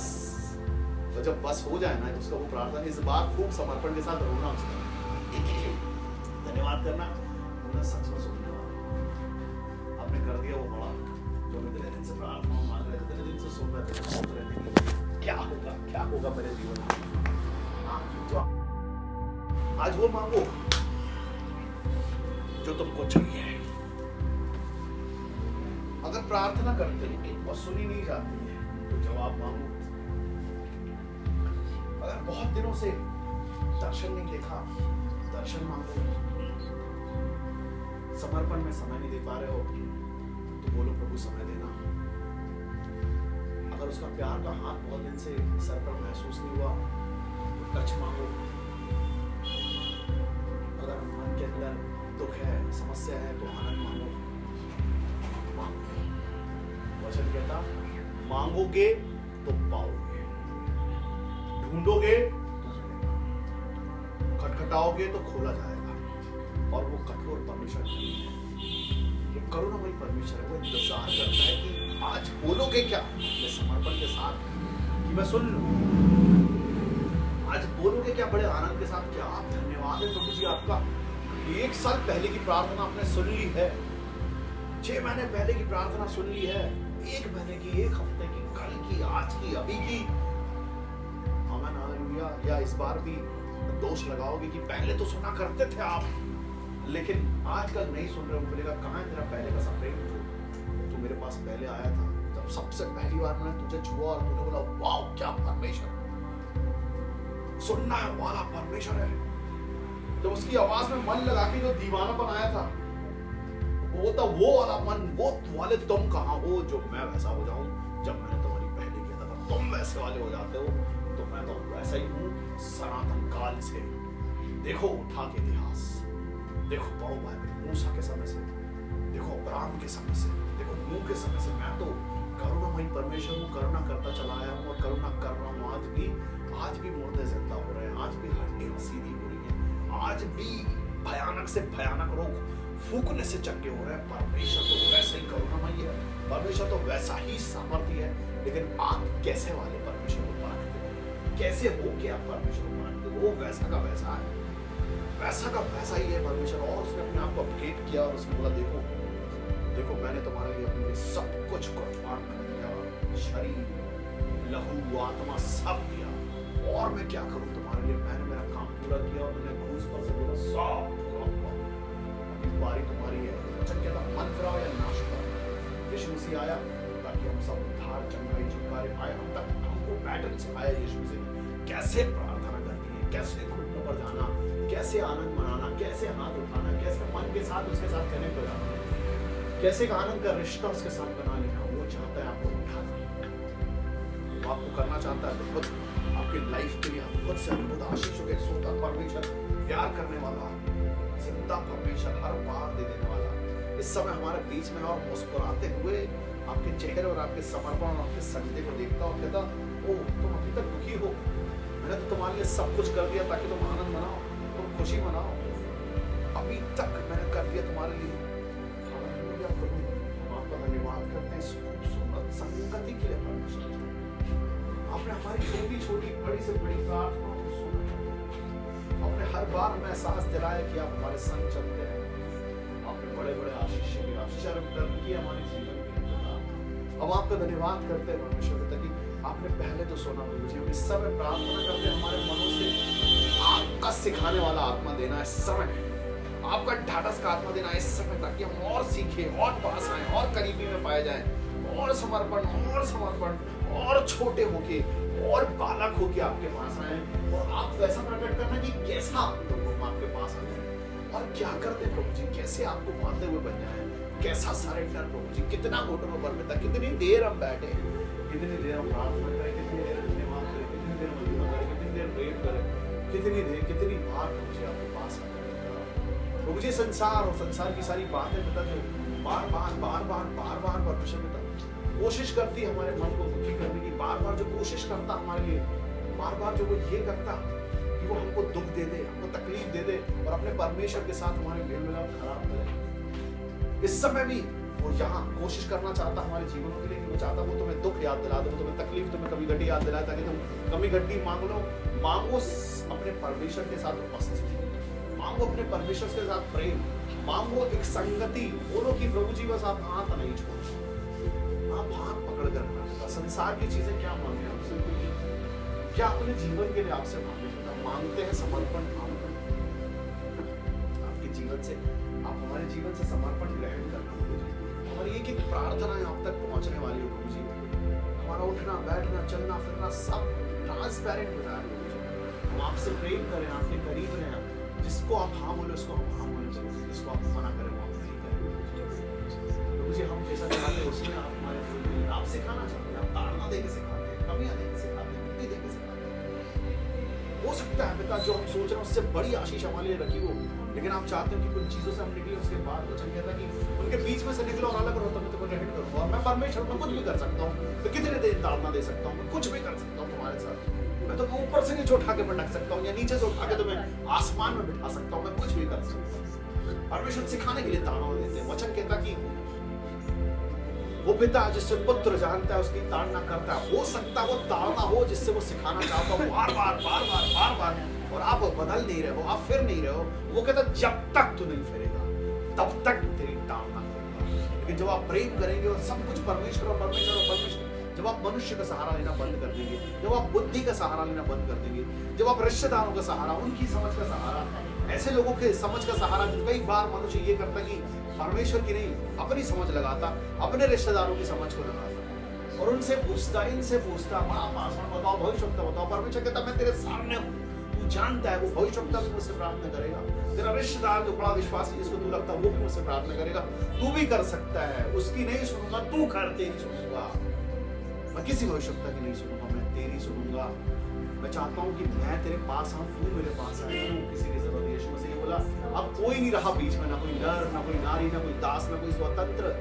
तो जब बस हो जाए ना उसका, वो प्रार्थना इस बार खूब समर्पण के साथ रोना, उसका धन्यवाद करना, सच में सुनने वाला आपने कर दिया वो बड़ा। जो मैं इतने दिन से प्रार्थना मांग रहे थे, इतने दिन से सुन रहे थे, सोच रहे थे कि क्या होगा मेरे जीवन में। तो आज वो मांगो जो तुमको चाहिए। अगर प्रार्थना करते हो और सुनी नहीं जाती है तो जवाब मांगो। अगर बहुत दिनों से दर्शन नहीं देखा, दर्शन मांगो। समर्पण में समय नहीं दे पा रहे हो तो बोलो प्रभु समय देना। अगर उसका प्यार का हाथ बहुत दिन से सर पर महसूस नहीं हुआ तो टच मांगो। अगर मन के अंदर दुख है, समस्या है तो आनंद मांगो। वचन कहता, मांगोगे तो पाओगे, ढूंढोगे तो मिलेगा, खटखटाओगे तो खोला जाएगा। और वो कठोर परमेश्वर नहीं है, वो करुणामयी परमेश्वर है। वो इंतजार करता है कि आज बोलोगे क्या अपने समर्पण के साथ कि मैं सुन लूं। आज बोलोगे क्या बड़े आनंद के साथ, क्या आप धन्यवाद है प्रभु जी आपका। 1 साल पहले की प्रार्थना आपने सुन ली है, 6 महीने पहले की प्रार्थना सुन ली है, 1 महीने की, 1 हफ्ते की, कल की, आज की, अभी की। आमीन हालेलुया। या इस बार भी दोष लगाओगे कि पहले तो सुना करते थे आप, लेकिन आजकल नहीं सुन रहे हो। बोलेगा कहाँ है तेरा पहले का सब प्रेम? तू मेरे पास पहले आया था, जब सबसे पहली बार मैंने तुझे छुआ और तूने बोला वाह क्या परमेश्वर, सुनना वाला परमेश्वर है। तो उसकी आवाज में मन लगा के जो दीवानापन आया था, वो था वो वाला मन, वो वाले तुम कहाँ हो जो मैं वैसा हो जाऊं। जब मैंने तुम्हारी पहले किया था तुम वैसे वाले हो जाते हो, तो मैं तो वैसा ही हूँ सनातन काल से। देखो उठा के इतिहास, देखो पढ़ो बाइबल, मूसा के समय से, देखो अब्राहम के समय से, देखो नूह के समय से। मैं तो करुणामयी परमेश्वर हूँ, करुणा करता चला आया हूँ और करुणा कर रहा हूँ। आज भी मुर्दे जिंदा हो रहे हैं, आज भी हड्डियां सीधी हो रही हैं, आज भी भयानक से भयानक रोग फूकने से चंगे हो रहे हैं। परमेश्वर तो वैसे ही करुणामयी है, परमेश्वर तो वैसा ही सामर्थ्य है। लेकिन आप कैसे वाले परमेश्वर को मानते हो, कैसे हो कि आप परमेश्वर को मानते हो? वो वैसा का वैसा है। वैसा का वैसा ही है परमेश्वर। और उसने अपने आप को अपडेट किया और उसने बोला देखो देखो मैंने तुम्हारे लिए अपने लिए सब कुछ कुर्बान कर दिया, शरीर लहू आत्मा सब दिया, और मैं क्या करूं तुम्हारे लिए। मैंने मेरा काम पूरा किया और मैंने क्रूस पर से बोला सब पूरा हुआ, अभी बारी तुम्हारी है। वचन कहता मन फिराओ या नाश करो। यीशु मसीह आया ताकि हम सब उद्धार चंगाई छुटकारे पाए। हम तक हमको पैटर्न सिखाया यीशु मसीह कैसे प्रार्थना करनी है, कैसे घुटनों पर जाना, कैसे आनंद मनाना, कैसे हाथ उठाना, कैसे मन के साथ उसके साथ कनेक्ट हो जाना, कैसे एक आनंद का रिश्ता उसके साथ बना लेना। वो चाहता है आपको उठाना, वो आपको करना चाहता है खुद आपकी लाइफ के लिए खुद से अद्भुत आशीषों के सोता परमेश्वर, प्यार करने वाला, जिंदा परमेश्वर, हर बार दे देने वाला इस समय हमारे बीच में। और मुस्कुराते हुए आपके चेहरे और आपके समर्पण और आपके सजदे को देखता और कहता ओ तुम अभी तक दुखी हो, मैंने तो तुम्हारे लिए सब कुछ कर दिया ताकि तुम आनंद मनाओ, तुम खुशी मनाओ, अभी तक मैंने कर दिया तुम्हारे लिए। हालेलुया प्रभु, हम आपका धन्यवाद करते हैं इस खूबसूरत संगति के लिए परमेश्वर। आपने हमारी छोटी छोटी बड़ी से बड़ी प्रार्थनाओं को सुना, आपने हर बार हमें एहसास दिलाया कि आप हमारे संग चलते हैं। आपने बड़े बड़े आशीष के आश्चर्य कर्म किए हमारे जीवन में। अब आपका धन्यवाद करते हैं परमेश्वर ताकि आपने पहले तो सुना प्रभु जी। हम इस समय प्रार्थना करते हैं हमारे मनों से आपका सिखाने वाला आत्मा देना इस समय, आपका ढाढ़स का आत्मा देना इस समय, ताकि हम और सीखें और पास आए और करीबी में पाए जाएं, और समर्पण और छोटे होके और बालक होके आपके पास आए। और आप वैसा प्रकट करना कि कैसा लोग आपके पास आ जाए और क्या करते प्रभु जी, कैसे आपको पाते हुए बन जाए, कैसा सरेंडर प्रभु जी, कितना घुटनों पर में था, कितनी देर हम बैठे, कितनी देर हम प्रार्थना करें, कितनी देर धन्यवाद करें, कितनी देर महिमा करें, कितनी देर प्रेम करें, कितनी देर कितनी बार प्रभु जी आपके पास आते हैं प्रभु जी। संसार और संसार की सारी बातें पिता जो बार बार परमेश्वर पिता कोशिश करती है हमारे मन को दुखी करने की, बार बार जो कोशिश करता हमारे लिए, बार बार जो वो ये करता कि वो हमको दुख दे दे, हमको तकलीफ दे दे और अपने परमेश्वर के साथ हमारे मेल मिलाप खराब करे। इस समय भी वो यहाँ कोशिश करना चाहता हमारे जीवनों के लिए कि वो चाहता वो तुम्हें दुख याद दिला दे, वो तुम्हें तकलीफ, तुम्हें कमी घटी याद दिलाए ताकि तुम कमी घटी मांग लो। मांगो अपने परमेश्वर के साथ उपस्थिति, मांगो अपने परमेश्वर के साथ प्रेम, मांगो एक संगति। बोलो कि प्रभु जी बस आप हाथ नहीं छोड़ो, आप हाथ पकड़ कर रखना। संसार की चीजें क्या मांगे आपसे, क्या अपने जीवन के लिए आपसे मांगते हैं समर्पण। आपके जीवन से, आप हमारे जीवन से समर्पण ग्रहण करना प्रभु जी। हमारी एक एक प्रार्थना आप तक पहुंचने वाली हो प्रभु जी। हमारा उठना बैठना चलना फिरना सब ट्रांसपेरेंट हो जाए प्रभु जी। हम आपसे प्रेम करें, आपके करीब रहें, जिसको आप हाँ बोले उसको हम हाँ बोले, जिसको आप मना करें वो आप नहीं करें प्रभु जी। हम जैसा चाहते हैं उसमें आप हमारे आप सिखाना चाहते हैं, आप ताड़ना देके सिखाते हैं, कमियां देके सिखाते हैं, बुद्धि देके सिखाते हैं। हो सकता है पिता जो हम सोच रहे हैं उससे बड़ी आशीष हमारे लिए रखी हो, लेकिन आप चाहते हो कि कुछ चीजों से हम निकले, उसके बाद वचन कहता है कि उनके बीच में से निकलो और अलग रहो, तो मैं तुम्हें ग्रहण करूंगा। और मैं परमेश्वर में कुछ भी कर सकता हूँ, तो कितने देर ताड़ना दे सकता हूँ, मैं कुछ भी कर सकता हूँ तुम्हारे साथ। मैं तो ऊपर से नीचे उठा के पटक सकता हूँ या नीचे से उठा के तुम्हें आसमान में बिठा सकता हूँ, मैं कुछ भी कर सकता हूँ। परमेश्वर सिखाने के लिए ताड़ना देते हैं। वचन कहता कि वो पिता जिससे पुत्र जानता है उसकी ताड़ना करता है। हो सकता है वो ताड़ना हो जिससे वो सिखाना चाहता हो बार बार, और आप बदल नहीं रहे हो, आप फिर नहीं रहे हो। वो कहता जब तक तू नहीं फिरेगा तब तक तेरी ताड़ना करूंगा। लेकिन जब आप प्रेम करेंगे और सब कुछ परमेश्वर, जब आप मनुष्य का सहारा लेना बंद कर देंगे, जब आप बुद्धि का सहारा लेना बंद कर देंगे, जब आप रिश्तेदारों का सहारा, उनकी समझ का सहारा, ऐसे लोगों के समझ का सहारा, कई बार मनुष्य ये करता कि परमेश्वर की नहीं अपनी समझ लगाता, अपने रिश्तेदारों की समझ को लगाता और उनसे पूछता, इनसे पूछता, माँ पासवान बताओ, भविष्यवक्ता बताओ। परमेश्वर कहता मैं तेरे सामने हूँ, तू जानता है। वो भविष्यवक्ता भी मुझसे प्रार्थना करेगा, तेरा रिश्तेदार जो बड़ा विश्वासी जिसको तू लगता है वो भी मुझसे प्रार्थना करेगा। तू भी कर सकता है, उसकी नहीं सुनूंगा, तू कर तेरी सुनूंगा। मैं किसी भविष्यवक्ता की नहीं सुनूंगा, मैं तेरी सुनूंगा। मैं चाहता हूँ कि मैं तेरे पास आऊँ, तू मेरे पास आए, किसी की जरूरत नहीं। यीशु मसीह ने बोला अब कोई नहीं रहा बीच में, ना कोई नर, ना कोई नारी, ना कोई दास, ना कोई स्वतंत्र।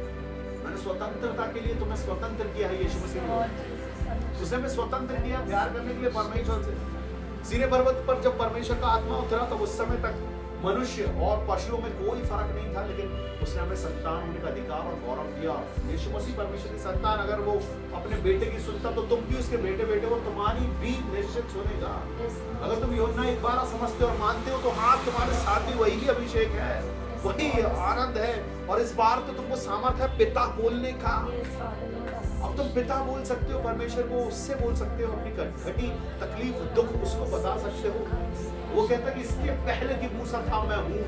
मैंने स्वतंत्रता के लिए तुम्हें स्वतंत्र किया है। यीशु मसीह ने उसे मैं स्वतंत्र किया प्यार करने के लिए परमेश्वर से। सीने पर्वत पर जब परमेश्वर का आत्मा उतरा तब उस समय तक मनुष्य और पशुओं में कोई फर्क नहीं था, लेकिन उसने हमें संतान होने का अधिकार और गौरव दिया। यीशु मसीह परमेश्वर की संतान, अगर वो अपने बेटे की सुनता तो तुम भी उसके बेटे बेटे हो, तुम्हारी भी निश्चित सुनेगा। अगर तुम यूहन्ना 1:12 समझते और मानते हो तो हाँ, तुम्हारे साथ भी वही अभिषेक है, वही आनंद है। और इस बार तो तुमको सामर्थ है पिता बोलने का। अब तुम पिता बोल सकते हो परमेश्वर को, उससे बोल सकते हो, अपनी घटी तकलीफ दुख उसको बता सकते हो। वो कहता है कि इसके पहले की मूसा था, मैं हूँ,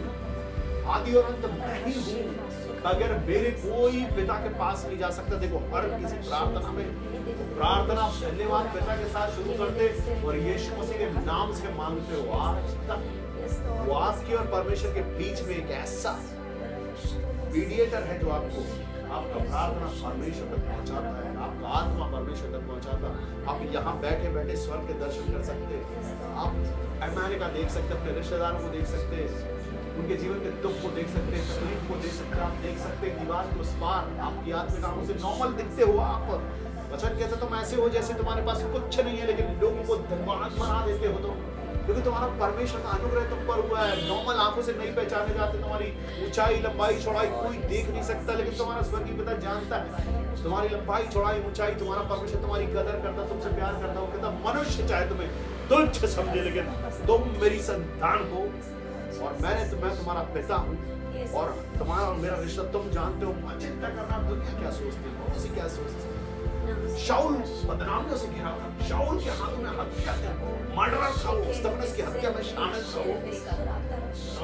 आदि और अंत मैं ही हूँ। अगर मेरे कोई पिता के पास नहीं जा सकता। देखो, हर किसी प्रार्थना में प्रार्थना धन्यवाद पिता के साथ शुरू करते और यीशु मसीह के नाम से मांगते हो। आज तक वो आपके और परमेश्वर के बीच में एक ऐसा मीडिएटर है जो आपको आपका प्रार्थना परमेश्वर तक पहुंचाता है, आपका आत्मा परमेश्वर तक पहुंचाता है। आप यहाँ बैठे बैठे स्वर्ग के दर्शन कर सकते हैं, आप अमेरिका देख सकते हैं, अपने रिश्तेदारों को देख सकते हैं, उनके जीवन के दुख को देख सकते हैं, तकलीफ को देख सकते हैं। आप देख सकते हैं दीवार के उस पार आपकी आत्मिक आंखों से नॉर्मल दिखते हो। आप वचन कहते तुम ऐसे हो जैसे तुम्हारे पास कुछ नहीं है, लेकिन लोगों को धनवान बना देते हो तुम, क्योंकि तुम्हारा परमेश्वर का अनुग्रह तुम पर हुआ है। नॉर्मल आंखों से नहीं पहचाने जाते, तुम्हारी ऊंचाई लंबाई चौड़ाई कोई देख नहीं सकता, लेकिन तुम्हारा स्वर्गीय पिता जानता है तुम्हारी लंबाई चौड़ाई ऊंचाई। तुम्हारा परमेश्वर तुम्हारी कदर करता, तुमसे प्यार करता। वो कहता मनुष्य चाहे तुम्हें तुच्छ समझे, लेकिन तुम मेरी संतान हो और मैं तुम्हारा पिता हूँ और तुम्हारा और मेरा रिश्ता तुम जानते हो। मैं चिंता करना दुनिया क्या सोचती है, उसे क्या सोचती है। शाऊल बदनामियों से घिरा था, शाऊल के हाथों में हत्या था, मर्डरर था वो, स्तिफनस की हत्या में शामिल था वो,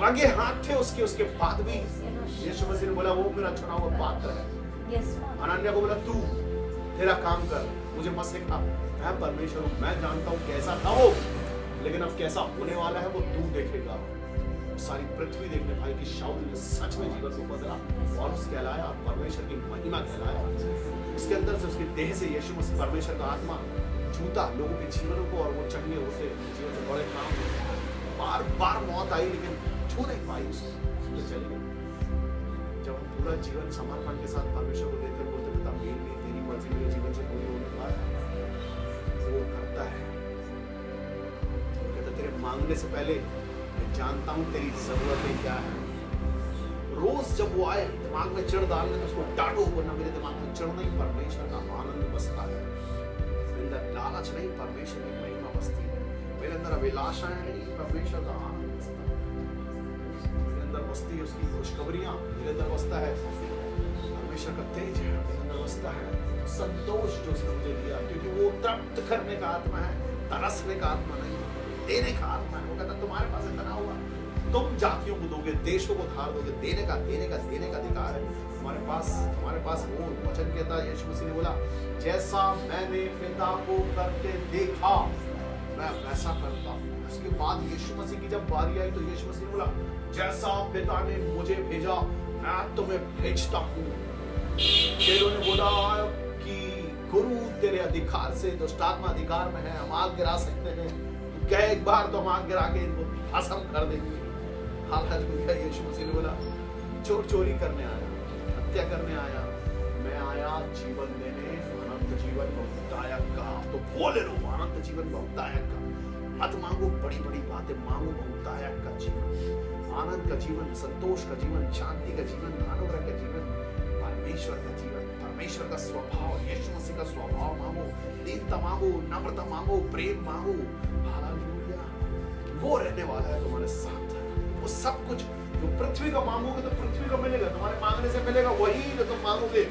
रंगे हाथ थे उसके बाद भी यीशु मसीह ने बोला वो मेरा चुना हुआ पात्र है। अनन्या को बोला तू तेरा काम कर, मुझे मत सिखा, मैं परमेश्वर हूँ, मैं जानता हूँ कैसा था वो, लेकिन अब कैसा होने वाला है वो तू देखेगा। सारी पृथ्वी देखने पाई कि शाऊल ने सच में जीवन को बदला और उसके कहलाया परमेश्वर की महिमा कहलाया। उसके अंदर से उसके देह से यीशु मसीह परमेश्वर का आत्मा छूता लोगों के जीवनों को और वो चंगे होते, जीवन से बड़े काम होते। बार बार मौत आई लेकिन छू नहीं पाई उसको, चली गई। जब हम पूरा जीवन समर्पण के साथ परमेश्वर को देते बोलते पिता मेरे लिए तेरी मर्जी मेरे जीवन से पूरी होने पाए, वो करता है। कहता तेरे मांगने से पहले मैं जानता हूं तेरी जरूरतें क्या है। रोज जब वो आए दिमाग में चिढ़ डालने तो उसको डांटो, वरना मेरे दिमाग में चिढ़ नहीं परमेश्वर का आनंद बसता है, मेरे अंदर लालच नहीं परमेश्वर की महिमा बसती है, मेरे अंदर अभिलाषाएं नहीं परमेश्वर का आनंद बसता है, मेरे अंदर बसती है उसकी खुशखबरियां, मेरे अंदर बसता है परमेश्वर का तेज है, मेरे अंदर बसता है संतोष जो उसने मुझे दिया, क्योंकि वो तृप्त करने का आत्मा है, तरसने का आत्मा नहीं, देने का आत्मा है। वो कहता तुम्हारे पास इतना हुआ तुम जातियों को दोगे, देशों को धार दोगे, देने का अधिकार है तुम्हारे पास वो वचन कहता है। यीशु मसीह ने बोला जैसा मैंने पिता को करते देखा मैं वैसा करता हूँ। उसके बाद यीशु मसीह की जब बारी आई तो यीशु मसीह ने बोला जैसा पिता ने मुझे भेजा मैं तुम्हें भेजता हूँ। चेलों ने बोला कि गुरु तेरे अधिकार से दुष्टात्मा अधिकार में है, हम आग गिरा सकते हैं, क्या एक बार तो हम आग गिरा के इनको भस्म कर देंगे। हालेलुया। यीशु मसीह ने बोला चोर चोरी करने आया, हत्या करने आया, मैं आया जीवन देने, अनंत जीवन बहुतायत का। तो बोले लो अनंत जीवन बहुतायत का, मत मांगो बड़ी बड़ी बातें, मांगो बहुतायत का जीवन, आनंद का जीवन, संतोष का जीवन, शांति का जीवन, अनुग्रह का जीवन, परमेश्वर का जीवन, परमेश्वर का स्वभाव, यीशु मसीह का स्वभाव मांगो, दीनता मांगो, नम्रता मांगो, प्रेम मांगो। हालेलुया। वो रहने वाला है तुम्हारे साथ। वो सब कुछ जो पृथ्वी का मांगोगे तो पृथ्वी का मिलेगा, तुम्हारे मांगने से मिलेगा वही जो तुम मांगोगे,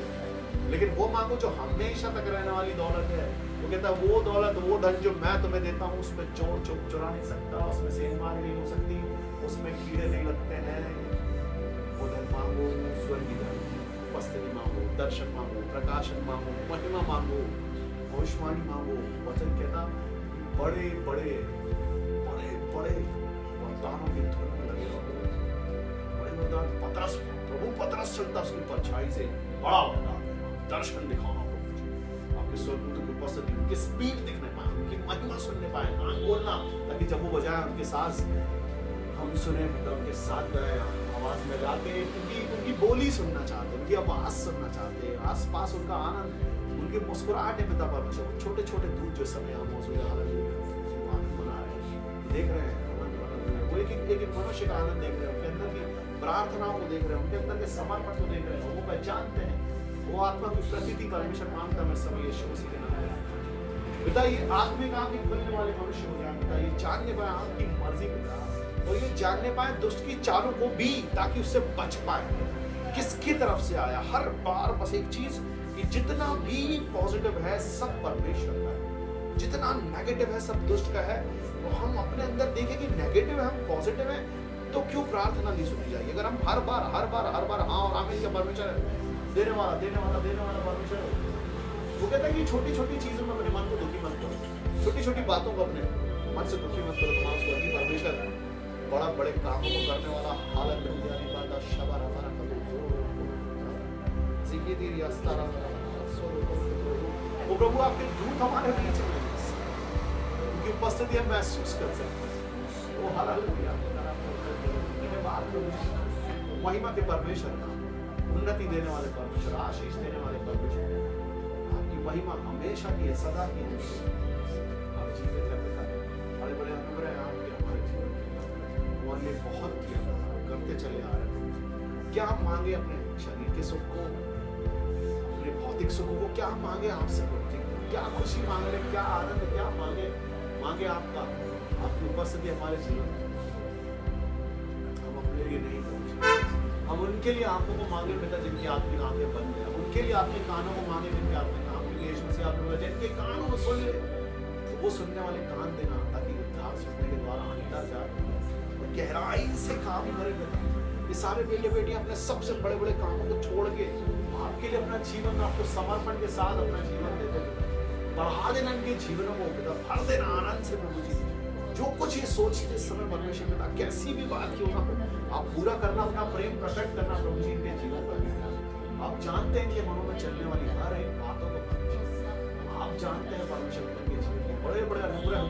लेकिन वो मांगो जो हमेशा तक रहने वाली दौलत है। वो कहता है वो दौलत वो धन जो मैं तुम्हें देता हूँ उसमें चोर चुरा नहीं सकता, उसमें सेंधमार नहीं हो सकती, उसमें कीड़े नहीं लगते हैं। वो धन मांगो, स्वर्गीय धन, उपस्थिति मांगो, दर्शन मांगो, प्रकाशन मांगो, महिमा मांगो, भविष्यवाणी मांगो। वचन कहता बड़े बड़े बड़े बड़े वरदानों की धुन में लगे रहो। बड़े वरदान पतरस, प्रभु पतरस चलता उसकी परछाई से, बड़ा वरदान दर्शन दिखाना हो, आपके स्वर्गदूतों की उपस्थिति, उनकी स्पीड दिखने पाए, उनकी महिमा सुनने पाए, कान बोलना, ताकि जब वो बजाए उनके साथ हम सुने, मतलब उनके साथ गाए आवाज में गाते, उनकी बोली सुनना चाहते, उनकी आवाज सुनना चाहते, आसपास उनका आनंद, उनकी मुस्कुराहट है पिता परमेश्वर। छोटे छोटे दूध जो समय यहाँ मौजूद है, हालेलुया, आनंद मना रहे हैं, देख रहे हैं, वो एक मनुष्य का आनंद देख रहे हो, उनके अंदर की प्रार्थनाओं को देख रहे हो, उनके अंदर के समर्पण को देख रहे हो, वो पहचानते हैं, वो आत्मा की प्रतीति परमेश्वर मांगता है समय यीशु मसीह के नाम में। पिता ये आत्मिक आंखें खुलने वाले मनुष्य हो जाए पिता, ये जानने पाए आपकी मर्जी पिता, और ये जानने पाए दुष्ट की चालों को भी, ताकि उससे बच पाए। किसकी तरफ से आया, हर बार बस एक चीज कि जितना भी पॉजिटिव है सब परमेश्वर का है, जितना नेगेटिव है सब दुष्ट का है। तो हम अपने अंदर देखें कि नेगेटिव है, हम पॉजिटिव है, तो क्यों प्रार्थना नहीं सुनी जाएगी? अगर हम हर बार हाँ और आमीन का परमेश्वर है, देने वाला परमेश्वर है। वो कहता है कि छोटी छोटी चीजों में अपने मन को दुखी मत करो, छोटी छोटी बातों को अपने मन से दुखी मत करो, तुम्हारा स्वर्गीय परमेश्वर बड़ा बड़े कामों को करने वाला हालत में जाने वाला शबर हमारा वो प्रभु आपके दूत हमारे बीच में, उनकी उपस्थिति हम महसूस कर सकते हैं। वो हालेलुया, धन्यवाद प्रभु, महिमा के परमेश्वर का, उन्नति देने वाले परमेश्वर, आशीष देने वाले परमेश्वर, आपकी महिमा हमेशा की है, सदा की है। आप जीवित है पिता, बड़े बड़े अनुग्रह आपके हमारे जीवन के और ये बहुत किया करते चले आ रहे हैं। क्या हम मांगे अपने शरीर के सुख को, अपने भौतिक सुख को, क्या मांगे आपसे प्रभु जी? क्या खुशी मांग रहे, क्या आनंद, क्या मांगे आपका, आपकी उपस्थिति हमारे जीवन में। हम अपने लिए नहीं प्रभु जी, हम उनके लिए आंखों को मांगे पिता जिनकी आत्मिक आंखें बंद है, उनके लिए आपके कानों को मांगे जिनके आत्मिक आंखें, यीशु मसीह आपने बोला जिनके कानों को सुन ले, वो सुनने वाले कान देना, ताकि उद्धार सुनने के द्वारा अंदर जाए और गहराई से काम करे पिता। ये सारे बेटे बेटियां अपने सबसे बड़े बड़े कामों को छोड़ के आपके लिए अपना जीवन, आपको समर्पण के साथ अपना जीवन देते हैं। बढ़ा देना इनके जीवनों को पिता, भर देना आनंद से प्रभु जी। जो कुछ ये सोचते इस समय परमेश्वर पिता, कैसी भी बात क्यों ना हो, आप पूरा करना, अपना प्रेम प्रकट करना प्रभु जी इनके जीवन पर। आप जानते हैं इनके मनों में चलने वाली हर एक बातों को, आप जानते हैं परमेश्वर इनके जीवन के बड़े बड़े अनुग्रह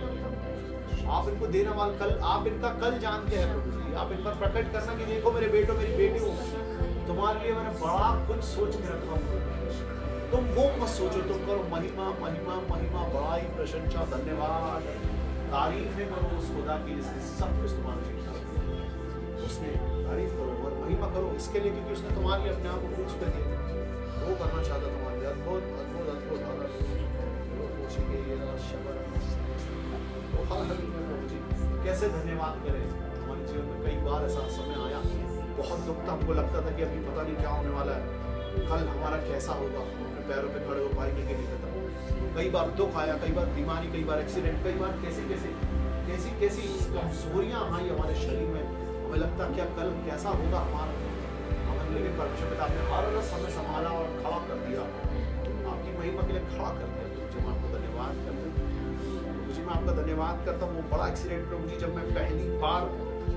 आप इनको देने वाले, कल आप इनका कल जानते हैं प्रभु जी। आप इन पर प्रकट करना कि देखो मेरे बेटो मेरी बेटी हो, तुम्हारे लिए मैंने बड़ा कुछ सोच के रखा हूँ, तुम वो मत सोचो, तुम करो महिमा महिमा महिमा, बड़ाई प्रशंसा धन्यवाद तारीफें करो उस खुदा की जिसने सब कुछ तुम्हारे लिए किया। उसने तारीफ करो और महिमा करो इसके लिए क्योंकि उसने तुम्हारे लिए अपने आप को कुछ कर दिया, वो करना चाहता तुम्हारे लिए। अद्भुत अद्भुत अद्भुत कैसे धन्यवाद करें। हमारे जीवन में कई बार ऐसा समय आया, बहुत दुख था, हमको लगता था कि अभी पता नहीं क्या होने वाला है, कल हमारा कैसा होगा, अपने पैरों पे खड़े हो पाएंगे कि नहीं पता। कई बार दुख आया, कई बार बीमारी, कई बार एक्सीडेंट, कई बार कैसी कमजोरियां आई हमारे शरीर में, हमें लगता क्या कल कैसा होगा हमारा। हमें लेकिन परमेश्वर पिता आपने हर समय संभाला और खड़ा कर दिया, आपकी महिमा के लिए खड़ा कर दिया। मैं आपको धन्यवाद करता हूँ प्रभु जी, मैं आपका धन्यवाद करता हूँ। वो बड़ा एक्सीडेंट प्रभु जी, जब मैं पहली बार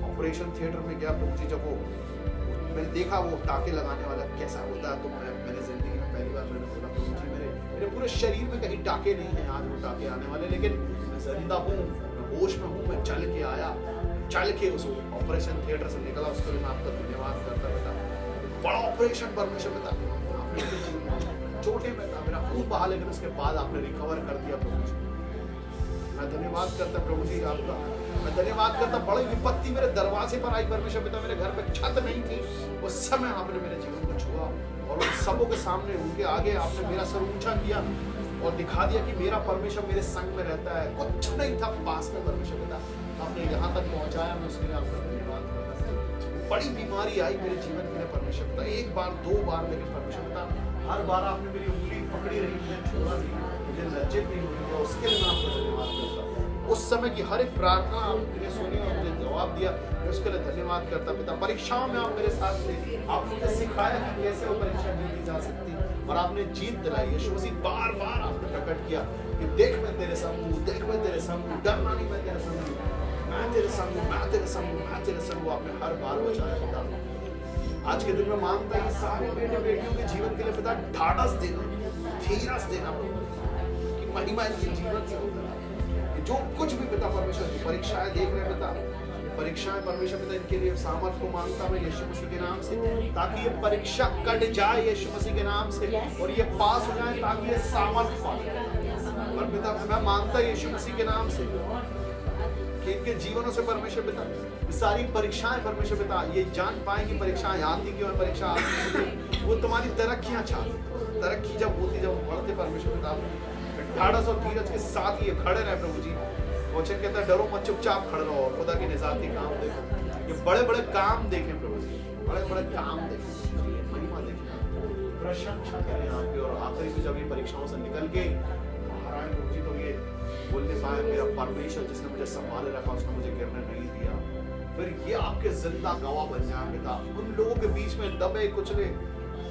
ऑपरेशन थिएटर में गया प्रभु जी, जब वो मैंने देखा वो टाके लगाने वाला कैसा होता है, तो मैंने जिंदगी में पहली बार मैंने बोला प्रभु जी मेरे पूरे शरीर में कहीं टाके नहीं है, आज वो टाके आने वाले, लेकिन मैं जिंदा हूँ, मैं होश में हूँ, मैं चल के आया, चल के उस ऑपरेशन थिएटर से निकला। उसके लिए मैं आपका धन्यवाद करता बेटा। बड़ा ऑपरेशन परमेश्वर पिता, आपने चोटें में था, मेरा खून बहा, लेकिन उसके बाद आपने रिकवर कर दिया प्रभु जी। मैं धन्यवाद करता प्रभु जी आपका, मैं धन्यवाद करता। बड़ी विपत्ति मेरे दरवाजे पर आई परमेश्वर पिता, मेरे घर पे छत नहीं थी, उस समय आपने मेरे जीवन को छुआ और उन सबों के सामने, उनके आगे आपने मेरा सर ऊंचा किया और दिखा दिया कि मेरा परमेश्वर मेरे संग में रहता है। कुछ नहीं था पास में परमेश्वर पिता, आपने यहाँ तक पहुँचाया, मैं उसके लिए आपका धन्यवाद करता। बड़ी बीमारी आई मेरे जीवन के लिए परमेश्वर पिता, एक बार दो बार, लेकिन परमेश्वर पिता हर बार आपने मेरी उंगली पकड़ी रही, मुझे छोड़ा नहीं, मुझे लज्जित नहीं हुई, और उसके लिए मैं आपका धन्यवाद करता हूँ। उस समय की हर एक प्रार्थना आपने सुनी और मुझे जवाब दिया, मैं उसके लिए धन्यवाद करता पिता। परीक्षाओं में आप मेरे साथ थे, आपने मुझे सिखाया कि कैसे वो परीक्षा जीती जा सकती, और आपने जीत दिलाई। यीशु मसीह बार बार आपने प्रकट किया कि देख मैं तेरे संग हूँ, देख मैं तेरे संग हूँ, डरना नहीं, मैं तेरे संग हूँ, मैं तेरे संग हूँ, मैं तेरे संग हूँ, मैं तेरे संग हूँ। आपने हर बार बचाया पिता। आज के दिन में मांगता है कि सारे बेटे बेटियों के जीवन के लिए पिता ढाढ़स देना, धीरज देना, कि महिमा इनके जीवन से होता है। जो कुछ भी पिता परमेश्वर की परीक्षाएं देख रहे हैं पिता, परीक्षाएं परमेश्वर पिता इनके लिए सामर्थ को मांगता मैं यीशु मसीह के नाम से, ताकि ये परीक्षा कट जाए यीशु मसीह के नाम से, और ये पास हो जाए, ताकि ये सामर्थ पाए। और पिता मैं मांगता यीशु मसीह के नाम से कि इनके जीवनों से परमेश्वर पिता सारी परीक्षाएं परमेश्वर पिता ये जान पाए कि परीक्षाएं आती क्यों है, परीक्षा आती क्यों, वो तुम्हारी तरक्कियां चाहते, तरक्की जब होती, जब बढ़ते परमेश्वर पिता ढाढ़स और धीरज के साथ ये खड़े रहे प्रभु जी। वचन कहता है डरो मत, चुपचाप खड़े रहो और खुदा के निजाती काम देखो। ये बड़े बड़े काम देखें प्रभु जी, बड़े बड़े काम देखें, महिमा देखें, प्रशंसा करें आपकी। और आखिरी में जब ये परीक्षाओं से निकल के बाहर आए प्रभु जी तो ये बोलने पाए मेरा परमेश्वर जिसने मुझे संभाले रखा उसने मुझे गिरने नहीं दिया। फिर ये आपके जिंदा गवाह बन जाए पिता उन लोगों के बीच में, दबे कुचले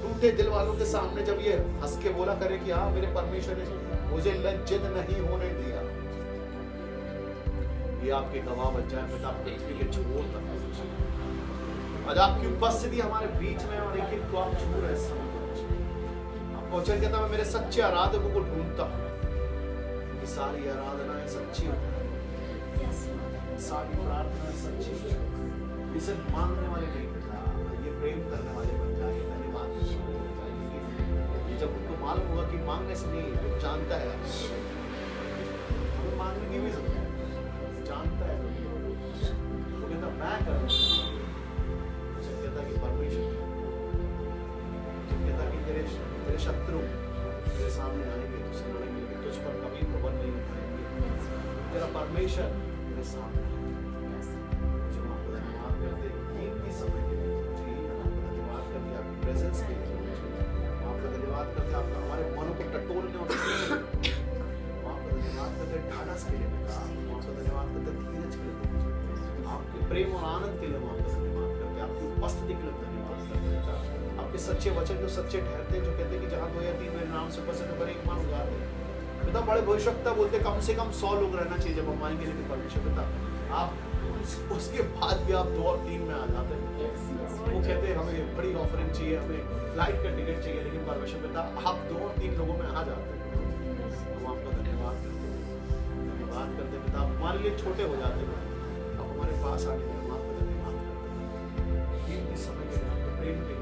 टूटे दिल वालों के सामने, जब ये हंस के बोला करे कि हाँ मेरे परमेश्वर ने मुझे लज्जित नहीं होने दिया। ये आपके गवाह बन जाए पिता पृथ्वी के छोर तक। आज आपकी उपस्थिति हमारे बीच में और एक एक को आप छू रहे हैं। आपको वचन कहता मैं मेरे सच्चे आराधकों को ढूंढता हूँ, सारी आराधनाएं सच्ची होती है, सारी प्रार्थना सच्ची होती है। इसे मांगने वाले नहीं पिता, ये प्रेम करने वाले बन जाए, धन्यवाद ये जब उनको मालूम होगा कि मांगने से नहीं, वो जानता है मांगने की भी जरूरत है, जानता है वो कहता मैं करूँगा। कहता कि परमेश्वर कहता कि तेरे शत्रु तेरे सामने आएंगे, तुझसे लड़ेंगे, तुझ पर कभी प्रबल नहीं उठाएंगे। तेरा परमेश्वर तेरे सामने जो आपको धन्यवाद करते कीमती समय के लिए, आपको धन्यवाद करते आपकी प्रेजेंस के लिए, आपका धन्यवाद करते आपका हमारे मनों को टटोलने और आपका धन्यवाद करते ढाढ़स के लिए, आपका धन्यवाद करते धीरज के लिए, आपके प्रेम और आनंद के लिए आपका धन्यवाद करते, आपकी उपस्थिति के लिए धन्यवाद करते, आपके सच्चे वचन जो सच्चे ठहरते, जो कहते कि जहाँ 2 या 3 मेरे नाम से उपस्थित होकर एक मान उगाते पिता, बड़े भविष्यवक्ता बोलते कम से कम 100 लोग रहना चाहिए जब हम आएंगे, लेकिन परमेश्वर पिता आप उसके बाद भी आप 2 और 3 में आ जाते हैं। वो कहते हैं हमें बड़ी ऑफरिंग चाहिए, हमें फ्लाइट का टिकट चाहिए, लेकिन परमेश्वर पिता आप 2 और 3 लोगों में आ जाते हैं। हम आपका धन्यवाद करते पिता, आप हमारे लिए छोटे हो जाते हैं, आप हमारे पास आके हम आपका धन्यवाद करते हैं। समय के लिए प्रेम के